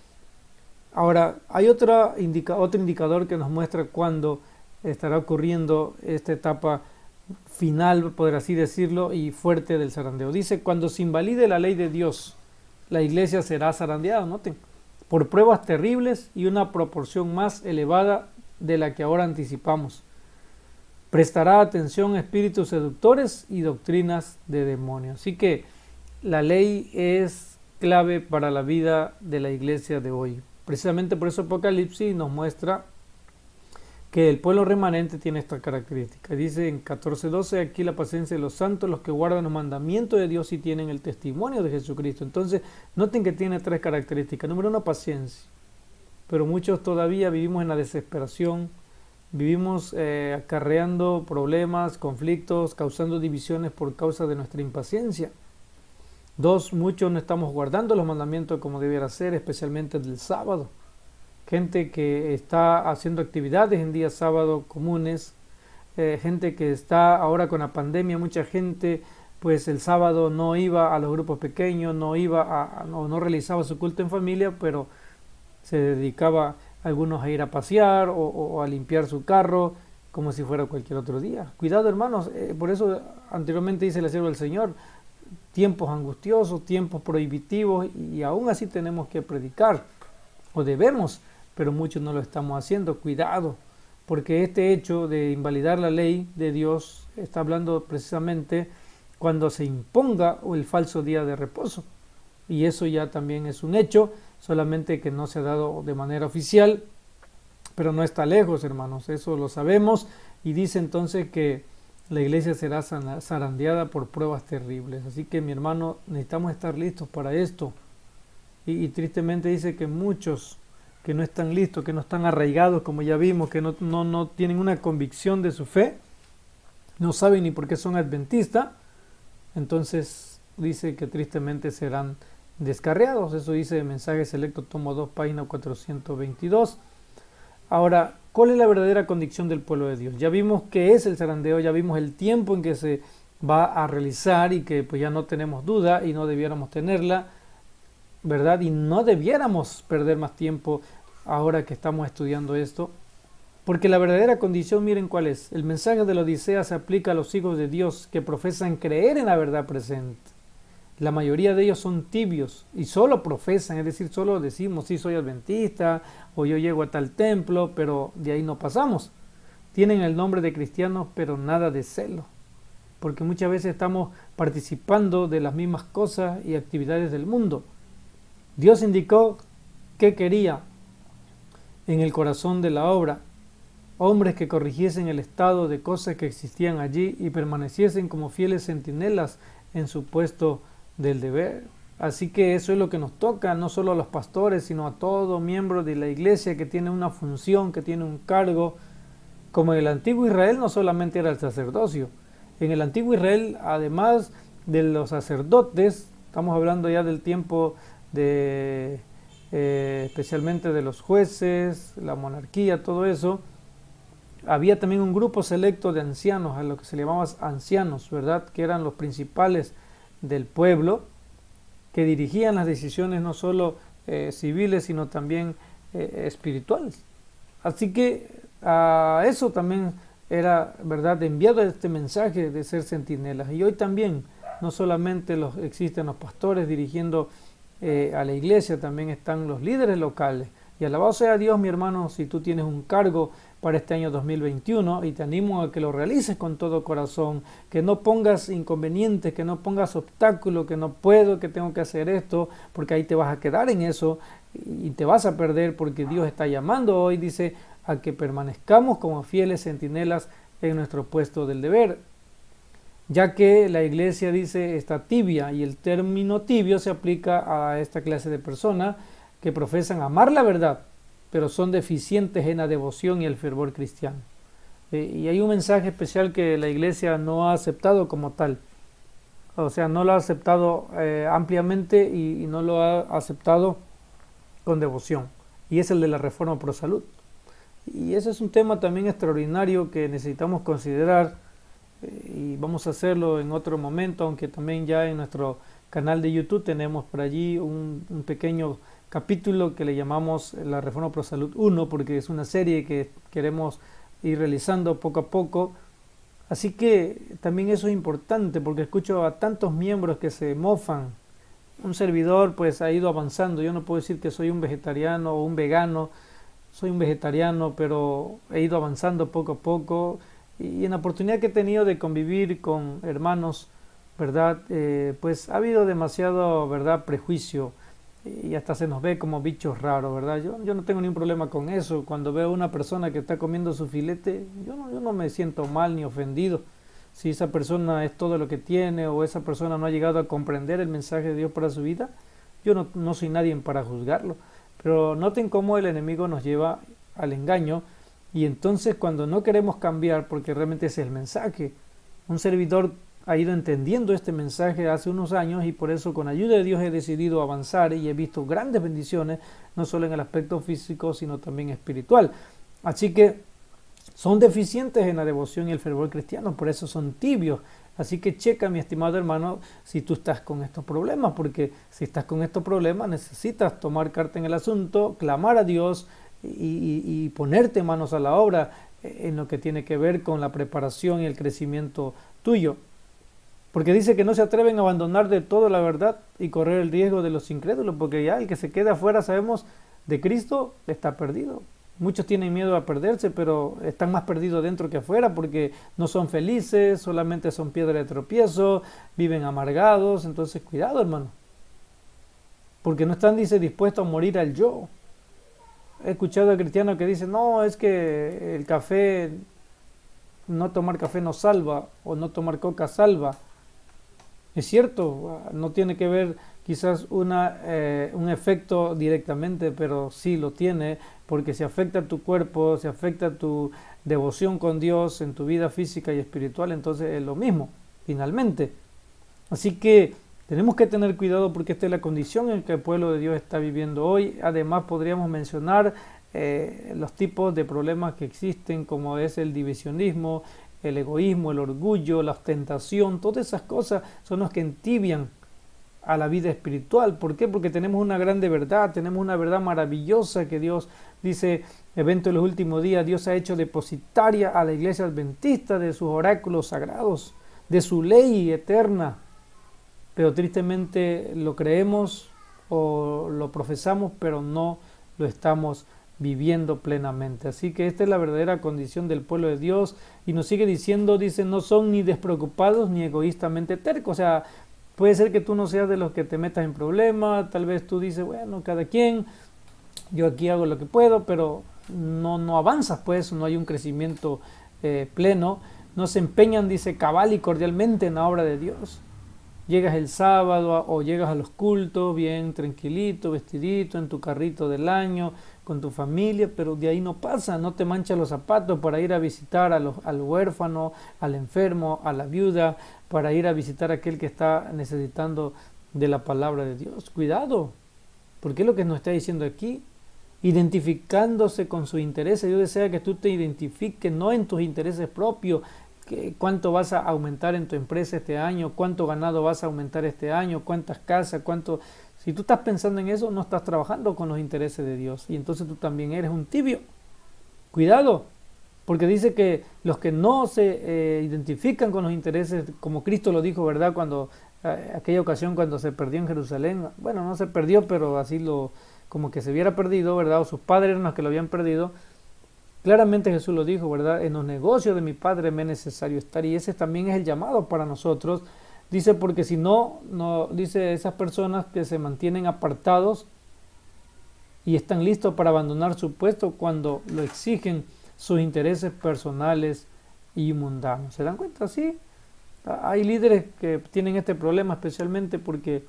Ahora, hay otro indicador que nos muestra cuándo estará ocurriendo esta etapa final, por así decirlo, y fuerte del zarandeo. Dice, cuando se invalide la ley de Dios, la iglesia será zarandeada, noten, por pruebas terribles y una proporción más elevada de la que ahora anticipamos. Prestará atención a espíritus seductores y doctrinas de demonios. Así que la ley es clave para la vida de la iglesia de hoy. Precisamente por eso Apocalipsis nos muestra que el pueblo remanente tiene esta característica. Dice en 14:12, aquí la paciencia de los santos, los que guardan los mandamientos de Dios y tienen el testimonio de Jesucristo. Entonces, noten que tiene tres características. Número uno, paciencia. Pero muchos todavía vivimos en la desesperación, vivimos acarreando problemas, conflictos, causando divisiones por causa de nuestra impaciencia. Dos, muchos no estamos guardando los mandamientos como debiera ser, especialmente del sábado. Gente que está haciendo actividades en días sábado comunes, gente que está ahora con la pandemia, mucha gente pues el sábado no iba a los grupos pequeños, no realizaba su culto en familia, pero se dedicaba algunos a ir a pasear o a limpiar su carro como si fuera cualquier otro día. Cuidado, hermanos, por eso anteriormente dice el siervo del Señor, tiempos angustiosos, tiempos prohibitivos, y aún así tenemos que predicar, o debemos, pero muchos no lo estamos haciendo. Cuidado, porque este hecho de invalidar la ley de Dios está hablando precisamente cuando se imponga el falso día de reposo, y eso ya también es un hecho, solamente que no se ha dado de manera oficial, pero no está lejos, hermanos, eso lo sabemos. Y dice entonces que la iglesia será zarandeada por pruebas terribles. Así que, mi hermano, necesitamos estar listos para esto. Y tristemente dice que muchos que no están listos, que no están arraigados, como ya vimos, que no tienen una convicción de su fe, no saben ni por qué son adventistas, entonces dice que tristemente serán descarriados. Eso dice Mensaje Selecto, tomo 2, página 422. Ahora, ¿cuál es la verdadera condición del pueblo de Dios? Ya vimos qué es el zarandeo, ya vimos el tiempo en que se va a realizar y que pues ya no tenemos duda y no debiéramos tenerla, ¿verdad? Y no debiéramos perder más tiempo ahora que estamos estudiando esto, porque la verdadera condición, miren cuál es. El mensaje de la Odisea se aplica a los hijos de Dios que profesan creer en la verdad presente. La mayoría de ellos son tibios y solo profesan, es decir, solo decimos, sí, soy adventista o yo llego a tal templo, pero de ahí no pasamos. Tienen el nombre de cristianos, pero nada de celo, porque muchas veces estamos participando de las mismas cosas y actividades del mundo. Dios indicó que quería en el corazón de la obra hombres que corrigiesen el estado de cosas que existían allí y permaneciesen como fieles centinelas en su puesto del deber. Así que eso es lo que nos toca, no solo a los pastores, sino a todo miembro de la iglesia que tiene una función, que tiene un cargo. Como en el antiguo Israel no solamente era el sacerdocio, en el antiguo Israel, además de los sacerdotes, estamos hablando ya del tiempo de especialmente de los jueces, la monarquía, todo eso, había también un grupo selecto de ancianos, a lo que se llamaba ancianos, ¿verdad? Que eran los principales del pueblo, que dirigían las decisiones no solo civiles, sino también espirituales. Así que a eso también era, ¿verdad?, enviado este mensaje de ser centinelas. Y hoy también, no solamente existen los pastores dirigiendo a la iglesia, también están los líderes locales. Y alabado sea Dios, mi hermano, si tú tienes un cargo para este año 2021 y te animo a que lo realices con todo corazón, que no pongas inconvenientes, que no pongas obstáculos, que no puedo, que tengo que hacer esto, porque ahí te vas a quedar en eso y te vas a perder, porque Dios está llamando hoy, dice, a que permanezcamos como fieles centinelas en nuestro puesto del deber, ya que la iglesia, dice, está tibia, y el término tibio se aplica a esta clase de personas que profesan amar la verdad, pero son deficientes en la devoción y el fervor cristiano. Y hay un mensaje especial que la iglesia no ha aceptado como tal, o sea, no lo ha aceptado ampliamente y no lo ha aceptado con devoción, y es el de la reforma pro salud. Y ese es un tema también extraordinario que necesitamos considerar, y vamos a hacerlo en otro momento, aunque también ya en nuestro canal de YouTube tenemos por allí un pequeño capítulo que le llamamos la Reforma Pro Salud 1, porque es una serie que queremos ir realizando poco a poco. Así que también eso es importante, porque escucho a tantos miembros que se mofan. Un servidor pues ha ido avanzando. Yo no puedo decir que soy un vegetariano o un vegano, soy un vegetariano, pero he ido avanzando poco a poco, y en la oportunidad que he tenido de convivir con hermanos, ¿verdad? Pues ha habido demasiado, ¿verdad?, prejuicio, y hasta se nos ve como bichos raros, ¿verdad? Yo no tengo ningún problema con eso. Cuando veo a una persona que está comiendo su filete, yo no me siento mal ni ofendido. Si esa persona es todo lo que tiene, o esa persona no ha llegado a comprender el mensaje de Dios para su vida, yo no soy nadie para juzgarlo. Pero noten cómo el enemigo nos lleva al engaño, y entonces cuando no queremos cambiar, porque realmente ese es el mensaje, un servidor ha ido entendiendo este mensaje hace unos años, y por eso con ayuda de Dios he decidido avanzar y he visto grandes bendiciones, no solo en el aspecto físico, sino también espiritual. Así que son deficientes en la devoción y el fervor cristiano, por eso son tibios. Así que checa, mi estimado hermano, si tú estás con estos problemas, porque si estás con estos problemas necesitas tomar carta en el asunto, clamar a Dios y ponerte manos a la obra en lo que tiene que ver con la preparación y el crecimiento tuyo. Porque dice que no se atreven a abandonar de todo la verdad y correr el riesgo de los incrédulos, porque ya el que se queda afuera, sabemos, de Cristo está perdido. Muchos tienen miedo a perderse, pero están más perdidos dentro que afuera, porque no son felices, solamente son piedra de tropiezo, viven amargados. Entonces cuidado, hermano, porque no están, dice, dispuestos a morir al yo. He escuchado a cristianos que dicen, no, es que el café, no tomar café no salva, o no tomar coca salva. Es cierto, no tiene que ver quizás un efecto directamente, pero sí lo tiene, porque si afecta a tu cuerpo, si afecta a tu devoción con Dios en tu vida física y espiritual, entonces es lo mismo, finalmente. Así que tenemos que tener cuidado, porque esta es la condición en que el pueblo de Dios está viviendo hoy. Además podríamos mencionar los tipos de problemas que existen, como es el divisionismo, el egoísmo, el orgullo, la ostentación, todas esas cosas son las que entibian a la vida espiritual. ¿Por qué? Porque tenemos una grande verdad, tenemos una verdad maravillosa que Dios dice, evento de los últimos días, Dios ha hecho depositaria a la iglesia adventista de sus oráculos sagrados, de su ley eterna, pero tristemente lo creemos o lo profesamos, pero no lo estamos viviendo plenamente. Así que esta es la verdadera condición del pueblo de Dios, y nos sigue diciendo, dice, no son ni despreocupados ni egoístamente tercos. O sea, puede ser que tú no seas de los que te metas en problemas, tal vez tú dices, bueno, cada quien, yo aquí hago lo que puedo, pero no avanzas, pues no hay un crecimiento pleno, no se empeñan, dice, cabal y cordialmente en la obra de Dios. Llegas el sábado o llegas a los cultos bien tranquilito, vestidito, en tu carrito del año, con tu familia, pero de ahí no pasa, no te manchas los zapatos para ir a visitar al huérfano, al enfermo, a la viuda, para ir a visitar a aquel que está necesitando de la palabra de Dios. Cuidado, porque es lo que nos está diciendo aquí, identificándose con sus intereses. Dios desea que tú te identifiques no en tus intereses propios, cuánto vas a aumentar en tu empresa este año, cuánto ganado vas a aumentar este año, cuántas casas, cuánto. Si tú estás pensando en eso, no estás trabajando con los intereses de Dios, y entonces tú también eres un tibio. Cuidado, porque dice que los que no se identifican con los intereses, como Cristo lo dijo, ¿verdad? Cuando aquella ocasión cuando se perdió en Jerusalén, bueno, no se perdió, pero así como que se hubiera perdido, ¿verdad? O sus padres eran los que lo habían perdido. Claramente Jesús lo dijo, ¿verdad? En los negocios de mi Padre me es necesario estar, y ese también es el llamado para nosotros. Dice, porque si no, dice, esas personas que se mantienen apartados y están listos para abandonar su puesto cuando lo exigen sus intereses personales y mundanos. ¿Se dan cuenta? Sí, hay líderes que tienen este problema, especialmente porque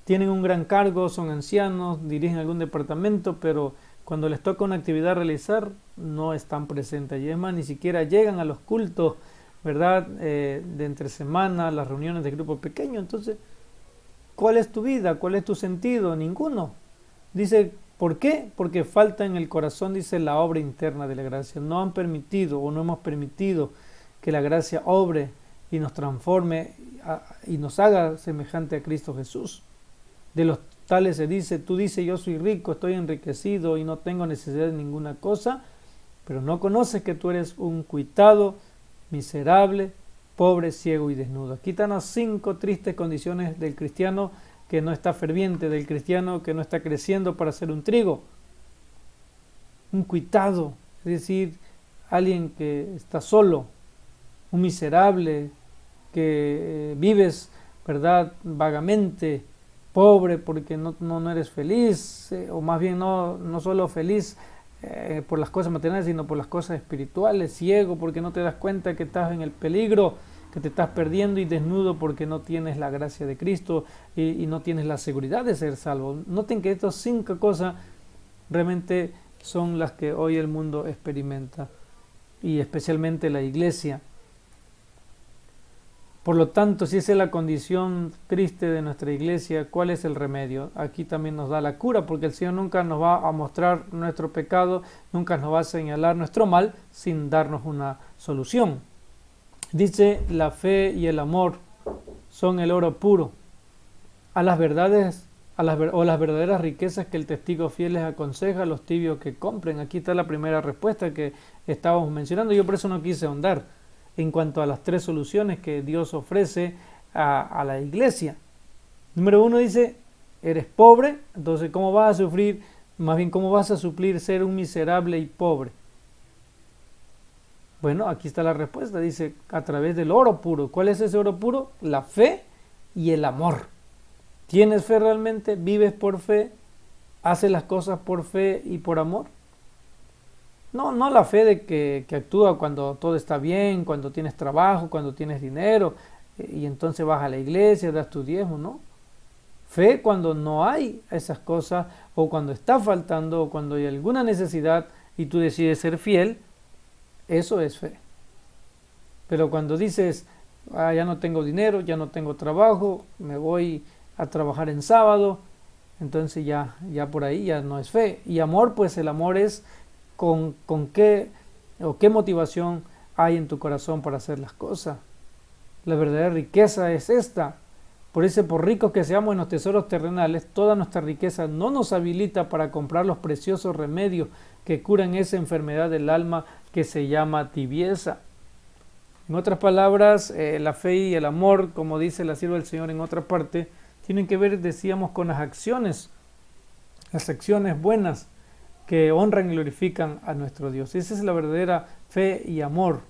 tienen un gran cargo, son ancianos, dirigen algún departamento, pero cuando les toca una actividad a realizar, no están presentes. Y es más, ni siquiera llegan a los cultos, ¿verdad? De entre semana, las reuniones de grupo pequeño. Entonces, ¿cuál es tu vida? ¿Cuál es tu sentido? Ninguno. Dice, ¿por qué? Porque falta en el corazón, dice, la obra interna de la gracia. No han permitido o no hemos permitido que la gracia obre y nos transforme y nos haga semejante a Cristo Jesús. De los tales se dice, tú dices, yo soy rico, estoy enriquecido y no tengo necesidad de ninguna cosa, pero no conoces que tú eres un cuitado, miserable, pobre, ciego y desnudo. Aquí están las 5 tristes condiciones del cristiano que no está ferviente, del cristiano que no está creciendo para ser un trigo. Un cuitado, es decir, alguien que está solo, un miserable, que vives, ¿verdad?, vagamente, pobre porque no eres feliz, o más bien no solo feliz por las cosas materiales, sino por las cosas espirituales, ciego porque no te das cuenta que estás en el peligro, que te estás perdiendo, y desnudo porque no tienes la gracia de Cristo y no tienes la seguridad de ser salvo. Noten que estas 5 cosas realmente son las que hoy el mundo experimenta, y especialmente la iglesia. Por lo tanto, si esa es la condición triste de nuestra iglesia, ¿cuál es el remedio? Aquí también nos da la cura, porque el Señor nunca nos va a mostrar nuestro pecado, nunca nos va a señalar nuestro mal sin darnos una solución. Dice, la fe y el amor son el oro puro. Las verdaderas riquezas que el testigo fiel les aconseja a los tibios que compren. Aquí está la primera respuesta que estábamos mencionando. Yo por eso no quise ahondar en cuanto a las 3 soluciones que Dios ofrece a la iglesia. Número 1 dice, eres pobre, entonces ¿cómo vas a sufrir? Más bien, ¿cómo vas a suplir ser un miserable y pobre? Bueno, aquí está la respuesta, dice, a través del oro puro. ¿Cuál es ese oro puro? La fe y el amor. ¿Tienes fe realmente? ¿Vives por fe? ¿Haces las cosas por fe y por amor? No la fe de que actúa cuando todo está bien, cuando tienes trabajo, cuando tienes dinero, y entonces vas a la iglesia, das tu diezmo, ¿no? Fe cuando no hay esas cosas, o cuando está faltando, o cuando hay alguna necesidad y tú decides ser fiel, eso es fe. Pero cuando dices, ya no tengo dinero, ya no tengo trabajo, me voy a trabajar en sábado, entonces ya por ahí ya no es fe. Y amor, pues el amor es con qué motivación hay en tu corazón para hacer las cosas. La verdadera riqueza es esta. Por eso, por ricos que seamos en los tesoros terrenales, toda nuestra riqueza no nos habilita para comprar los preciosos remedios que curan esa enfermedad del alma que se llama tibieza. En otras palabras, la fe y el amor, como dice la sierva del Señor en otra parte, tienen que ver, decíamos, con las acciones buenas que honran y glorifican a nuestro Dios. Esa es la verdadera fe y amor.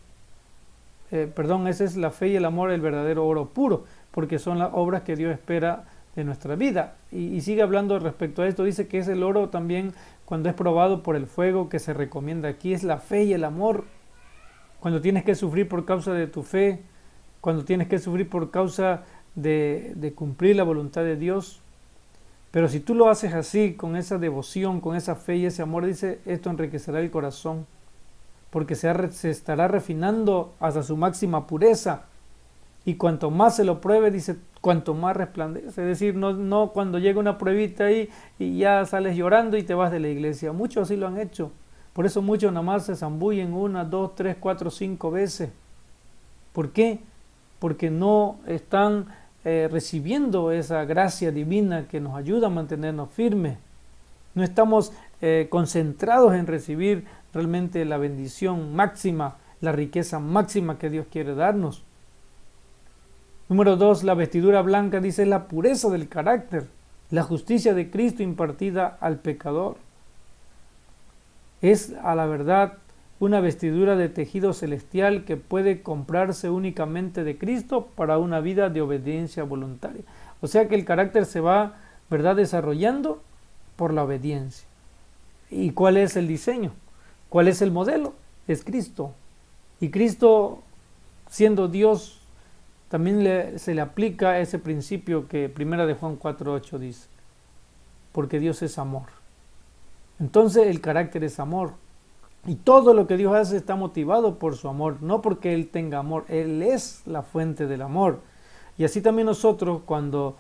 Esa es la fe y el amor, el verdadero oro puro, porque son las obras que Dios espera de nuestra vida. Y sigue hablando respecto a esto, dice que es el oro también cuando es probado por el fuego que se recomienda aquí, es la fe y el amor. Cuando tienes que sufrir por causa de tu fe, cuando tienes que sufrir por causa de cumplir la voluntad de Dios. Pero si tú lo haces así, con esa devoción, con esa fe y ese amor, dice, esto enriquecerá el corazón, porque se estará refinando hasta su máxima pureza. Y cuanto más se lo pruebe, dice, cuanto más resplandece. Es decir, no cuando llega una pruebita ahí y ya sales llorando y te vas de la iglesia. Muchos así lo han hecho. Por eso muchos nada más se zambullen 1, 2, 3, 4, 5 veces. ¿Por qué? Porque no están recibiendo esa gracia divina que nos ayuda a mantenernos firmes. No estamos concentrados en recibir realmente la bendición máxima, la riqueza máxima que Dios quiere darnos. Número 2, la vestidura blanca, dice, es la pureza del carácter, la justicia de Cristo impartida al pecador. Es a la verdad una vestidura de tejido celestial que puede comprarse únicamente de Cristo para una vida de obediencia voluntaria. O sea que el carácter se va, ¿verdad?, desarrollando por la obediencia. ¿Y cuál es el diseño? ¿Cuál es el modelo? Es Cristo. Y Cristo, siendo Dios, también se le aplica ese principio que 1 de Juan 4:8 dice, porque Dios es amor. Entonces el carácter es amor. Y todo lo que Dios hace está motivado por su amor, no porque Él tenga amor, Él es la fuente del amor. Y así también nosotros, cuando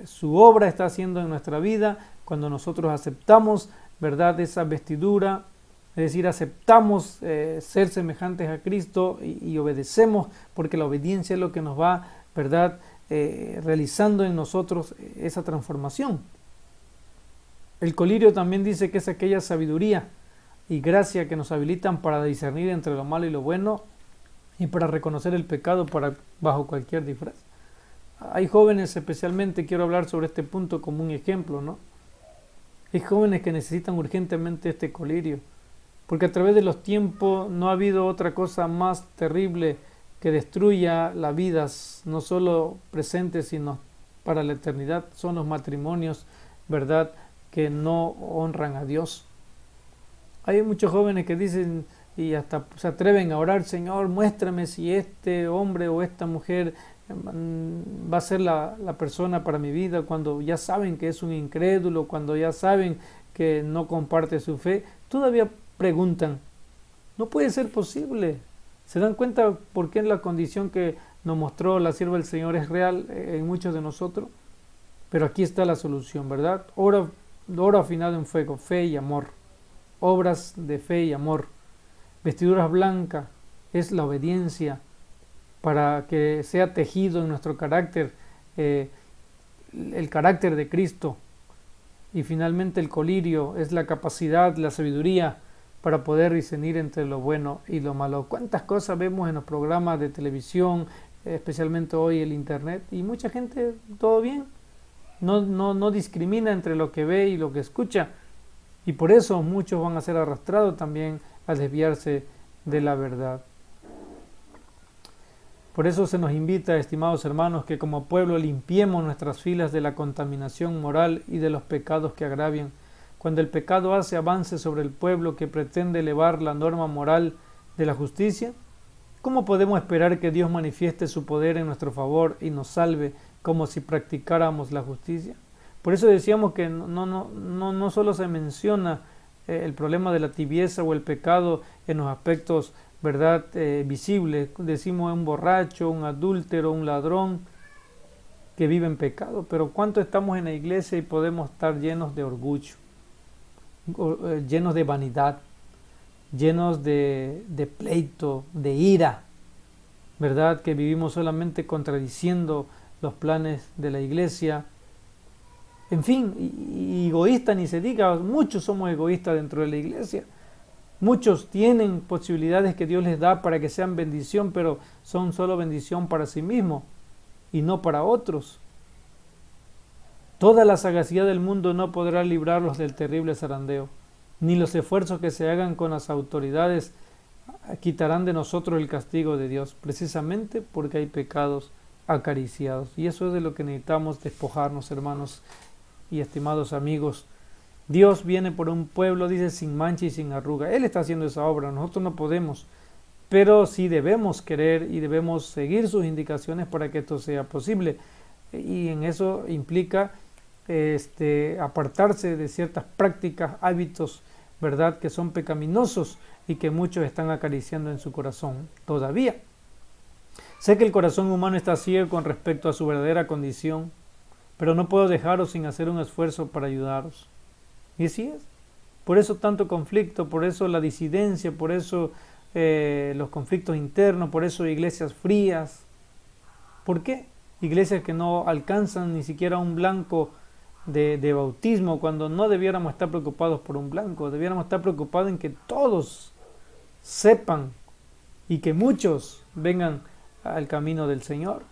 su obra está haciendo en nuestra vida, cuando nosotros aceptamos, ¿verdad?, esa vestidura, es decir, aceptamos ser semejantes a Cristo y obedecemos, porque la obediencia es lo que nos va, ¿verdad?, realizando en nosotros esa transformación. El colirio también dice que es aquella sabiduría y gracia que nos habilitan para discernir entre lo malo y lo bueno y para reconocer el pecado bajo cualquier disfraz. Hay jóvenes, especialmente quiero hablar sobre este punto como un ejemplo, ¿no? Hay jóvenes que necesitan urgentemente este colirio, porque a través de los tiempos no ha habido otra cosa más terrible que destruya las vidas, no solo presentes, sino para la eternidad. Son los matrimonios, ¿verdad?, que no honran a Dios. Hay muchos jóvenes que dicen y hasta se atreven a orar, Señor, muéstrame si este hombre o esta mujer va a ser la persona para mi vida, cuando ya saben que es un incrédulo, cuando ya saben que no comparte su fe, todavía preguntan, no puede ser posible. ¿Se dan cuenta por qué la condición que nos mostró la sierva del Señor es real en muchos de nosotros? Pero aquí está la solución, ¿verdad? Oro afinado en fuego, fe y amor. Obras de fe y amor. Vestiduras blancas es la obediencia para que sea tejido en nuestro carácter el carácter de Cristo. Y finalmente el colirio es la capacidad, la sabiduría para poder discernir entre lo bueno y lo malo. ¿Cuántas cosas vemos en los programas de televisión, especialmente hoy el internet? Y mucha gente, todo bien, no discrimina entre lo que ve y lo que escucha. Y por eso muchos van a ser arrastrados también a desviarse de la verdad. Por eso se nos invita, estimados hermanos, que como pueblo limpiemos nuestras filas de la contaminación moral y de los pecados que agravian. Cuando el pecado hace avance sobre el pueblo que pretende elevar la norma moral de la justicia, ¿cómo podemos esperar que Dios manifieste su poder en nuestro favor y nos salve como si practicáramos la justicia? Por eso decíamos que no solo se menciona el problema de la tibieza o el pecado en los aspectos, ¿verdad?, visibles. Decimos un borracho, un adúltero, un ladrón que vive en pecado, pero ¿cuánto estamos en la iglesia y podemos estar llenos de orgullo, llenos de vanidad, llenos de pleito, de ira, ¿verdad? Que vivimos solamente contradiciendo los planes de la iglesia. En fin, y egoísta ni se diga, muchos somos egoístas dentro de la iglesia. Muchos tienen posibilidades que Dios les da para que sean bendición, pero son solo bendición para sí mismos y no para otros. Toda la sagacidad del mundo no podrá librarlos del terrible zarandeo, ni los esfuerzos que se hagan con las autoridades quitarán de nosotros el castigo de Dios, precisamente porque hay pecados acariciados. Y eso es de lo que necesitamos despojarnos, hermanos y estimados amigos. Dios viene por un pueblo, dice, sin mancha y sin arruga. Él está haciendo esa obra, nosotros no podemos, pero sí debemos querer y debemos seguir sus indicaciones para que esto sea posible. Y en eso implica apartarse de ciertas prácticas, hábitos, ¿verdad?, que son pecaminosos y que muchos están acariciando en su corazón todavía. Sé que el corazón humano está ciego con respecto a su verdadera condición, pero no puedo dejaros sin hacer un esfuerzo para ayudaros. Y así es. Por eso tanto conflicto, por eso la disidencia, por eso los conflictos internos, por eso iglesias frías. ¿Por qué? Iglesias que no alcanzan ni siquiera un blanco de bautismo, cuando no debiéramos estar preocupados por un blanco, debiéramos estar preocupados en que todos sepan y que muchos vengan al camino del Señor.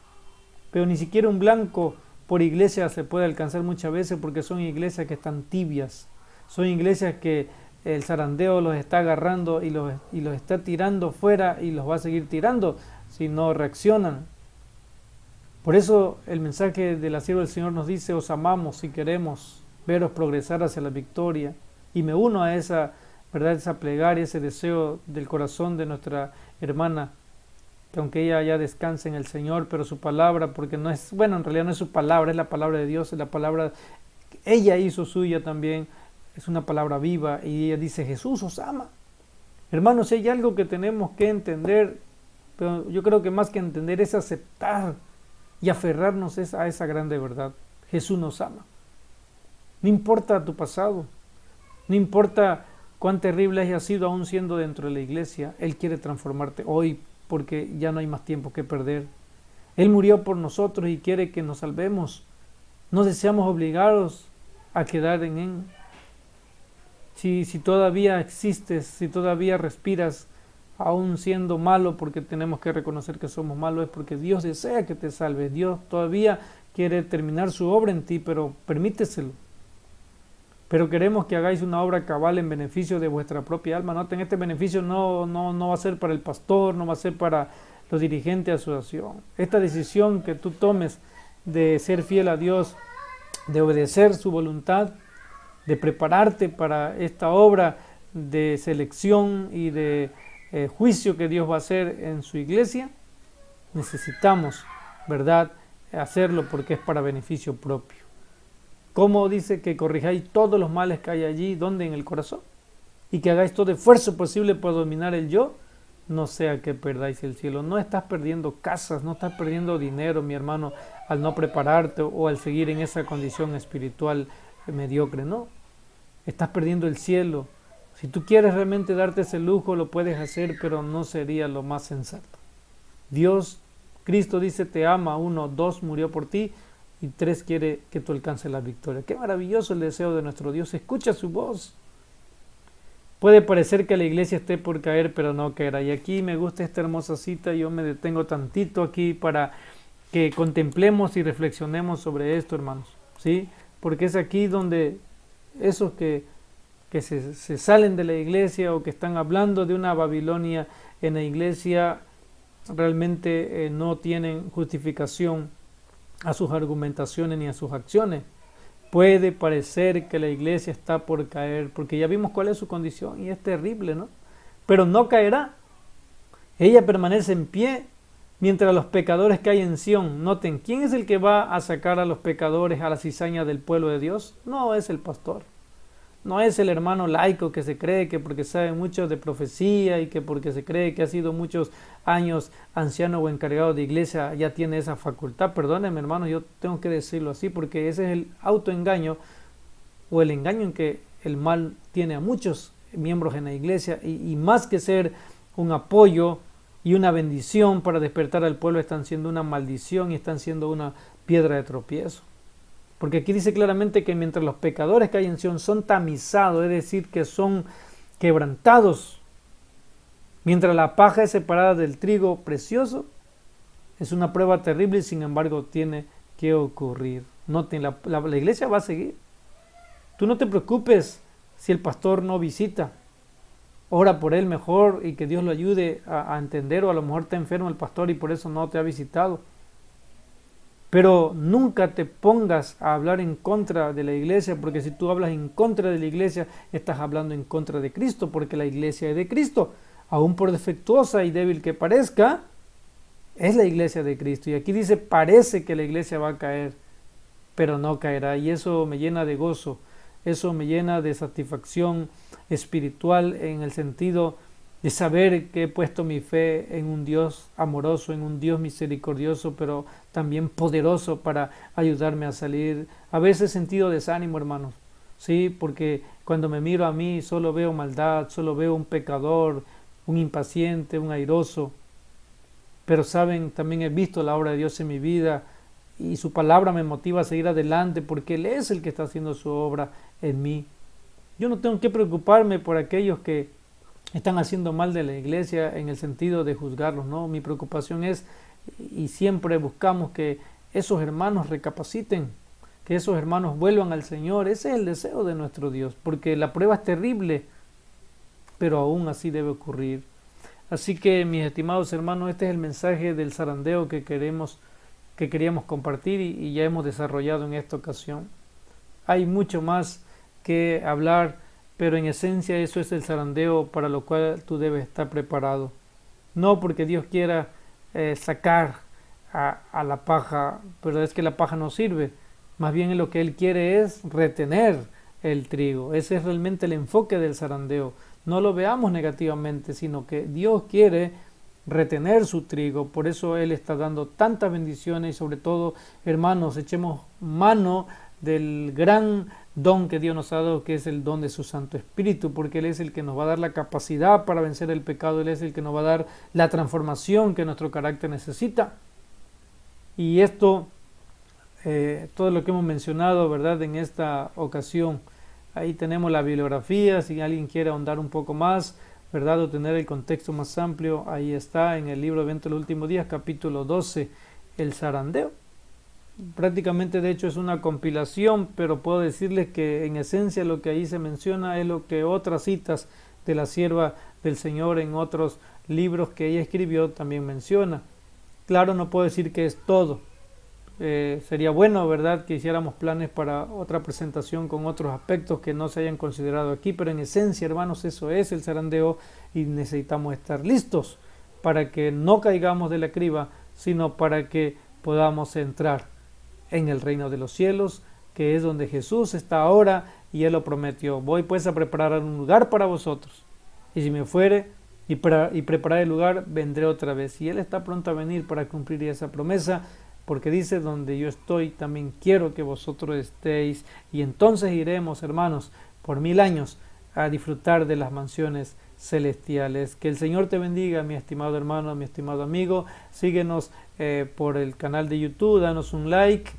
Pero ni siquiera un blanco por iglesia se puede alcanzar muchas veces, porque son iglesias que están tibias, son iglesias que el zarandeo los está agarrando y los está tirando fuera y los va a seguir tirando si no reaccionan. Por eso el mensaje de la sierva del Señor nos dice: os amamos y queremos veros progresar hacia la victoria. Y me uno a esa, ¿verdad?, esa plegaria, ese deseo del corazón de nuestra hermana, que aunque ella ya descanse en el Señor, pero su palabra, porque no es, bueno, en realidad no es su palabra, es la palabra de Dios, es la palabra que ella hizo suya también, es una palabra viva, y ella dice: Jesús os ama. Hermanos, hay algo que tenemos que entender, pero yo creo que más que entender es aceptar y aferrarnos a esa grande verdad. Jesús nos ama. No importa tu pasado, no importa cuán terrible haya sido aún siendo dentro de la iglesia, Él quiere transformarte hoy, porque ya no hay más tiempo que perder. Él murió por nosotros y quiere que nos salvemos. No deseamos obligados a quedar en Él. Si todavía existes, si todavía respiras, aún siendo malo, porque tenemos que reconocer que somos malos, es porque Dios desea que te salves. Dios todavía quiere terminar su obra en ti, pero permíteselo. Pero queremos que hagáis una obra cabal en beneficio de vuestra propia alma. Noten, este beneficio no va a ser para el pastor, no va a ser para los dirigentes de asociación. Esta decisión que tú tomes de ser fiel a Dios, de obedecer su voluntad, de prepararte para esta obra de selección y de juicio que Dios va a hacer en su iglesia, necesitamos, ¿verdad?, hacerlo, porque es para beneficio propio. ¿Cómo dice? Que corrijáis todos los males que hay allí, ¿dónde? En el corazón, y que hagáis todo esfuerzo posible por dominar el yo, no sea que perdáis el cielo. No estás perdiendo casas, no estás perdiendo dinero, mi hermano, al no prepararte o al seguir en esa condición espiritual mediocre, no. Estás perdiendo el cielo. Si tú quieres realmente darte ese lujo, lo puedes hacer, pero no sería lo más sensato. Dios, Cristo dice: te ama. 1, 2, murió por ti. Y 3, quiere que tú alcances la victoria. Qué maravilloso el deseo de nuestro Dios. Escucha su voz. Puede parecer que la iglesia esté por caer, pero no caerá. Y aquí me gusta esta hermosa cita. Yo me detengo tantito aquí para que contemplemos y reflexionemos sobre esto, hermanos, ¿sí? Porque es aquí donde esos que se salen de la iglesia, o que están hablando de una Babilonia en la iglesia, realmente no tienen justificación a sus argumentaciones ni a sus acciones. Puede parecer que la iglesia está por caer, porque ya vimos cuál es su condición y es terrible, ¿no? Pero no caerá. Ella permanece en pie mientras los pecadores caen en Sión. Noten, ¿quién es el que va a sacar a los pecadores a la cizaña del pueblo de Dios? No es el pastor. No es el hermano laico que se cree que porque sabe mucho de profecía y que porque se cree que ha sido muchos años anciano o encargado de iglesia ya tiene esa facultad. Perdónenme, hermano, yo tengo que decirlo así, porque ese es el autoengaño o el engaño en que el mal tiene a muchos miembros en la iglesia, y más que ser un apoyo y una bendición para despertar al pueblo, están siendo una maldición y están siendo una piedra de tropiezo. Porque aquí dice claramente que mientras los pecadores que hay en Sion son tamizados, es decir, que son quebrantados, mientras la paja es separada del trigo precioso, es una prueba terrible y sin embargo tiene que ocurrir. Noten, la iglesia va a seguir. Tú no te preocupes si el pastor no visita. Ora por él mejor y que Dios lo ayude a entender, o a lo mejor está enfermo el pastor y por eso no te ha visitado. Pero nunca te pongas a hablar en contra de la iglesia, porque si tú hablas en contra de la iglesia, estás hablando en contra de Cristo, porque la iglesia es de Cristo. Aún por defectuosa y débil que parezca, es la iglesia de Cristo. Y aquí dice, parece que la iglesia va a caer, pero no caerá. Y eso me llena de gozo, eso me llena de satisfacción espiritual, en el sentido de saber que he puesto mi fe en un Dios amoroso, en un Dios misericordioso, pero también poderoso para ayudarme a salir. A veces he sentido desánimo, hermanos, sí, porque cuando me miro a mí solo veo maldad, solo veo un pecador, un impaciente, un airoso. Pero saben, también he visto la obra de Dios en mi vida y su palabra me motiva a seguir adelante, porque Él es el que está haciendo su obra en mí. Yo no tengo que preocuparme por aquellos que están haciendo mal de la iglesia en el sentido de juzgarlos, ¿no? Mi preocupación es, y siempre buscamos, que esos hermanos recapaciten, que esos hermanos vuelvan al Señor. Ese es el deseo de nuestro Dios, porque la prueba es terrible, pero aún así debe ocurrir. Así que, mis estimados hermanos, este es el mensaje del zarandeo que queríamos compartir y ya hemos desarrollado en esta ocasión. Hay mucho más que hablar, pero en esencia eso es el zarandeo para lo cual tú debes estar preparado. No porque Dios quiera sacar a la paja, pero es que la paja no sirve. Más bien lo que Él quiere es retener el trigo. Ese es realmente el enfoque del zarandeo. No lo veamos negativamente, sino que Dios quiere retener su trigo. Por eso Él está dando tantas bendiciones y sobre todo, hermanos, echemos mano del gran don que Dios nos ha dado, que es el don de su Santo Espíritu, porque Él es el que nos va a dar la capacidad para vencer el pecado. Él es el que nos va a dar la transformación que nuestro carácter necesita. Y esto, todo lo que hemos mencionado, ¿verdad?, en esta ocasión, ahí tenemos la bibliografía, si alguien quiere ahondar un poco más, ¿verdad?, o tener el contexto más amplio, ahí está en el libro Evento de los Últimos Días, capítulo 12, el zarandeo. Prácticamente, de hecho, es una compilación, pero puedo decirles que en esencia lo que ahí se menciona es lo que otras citas de la sierva del Señor en otros libros que ella escribió también menciona. Claro, no puedo decir que es todo. Sería bueno, ¿verdad?, que hiciéramos planes para otra presentación con otros aspectos que no se hayan considerado aquí, pero en esencia, hermanos, eso es el zarandeo y necesitamos estar listos para que no caigamos de la criba, sino para que podamos entrar en el reino de los cielos, que es donde Jesús está ahora, y Él lo prometió. Voy pues a preparar un lugar para vosotros, y si me fuere y preparar el lugar, vendré otra vez. Y Él está pronto a venir para cumplir esa promesa, porque dice, donde yo estoy, también quiero que vosotros estéis, y entonces iremos, hermanos, por 1000 años a disfrutar de las mansiones celestiales. Que el Señor te bendiga, mi estimado hermano, mi estimado amigo. Síguenos por el canal de YouTube, danos un like,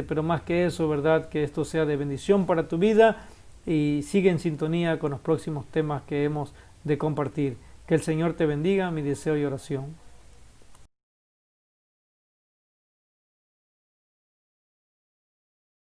pero más que eso, ¿verdad?, que esto sea de bendición para tu vida, y sigue en sintonía con los próximos temas que hemos de compartir. Que el Señor te bendiga, mi deseo y oración.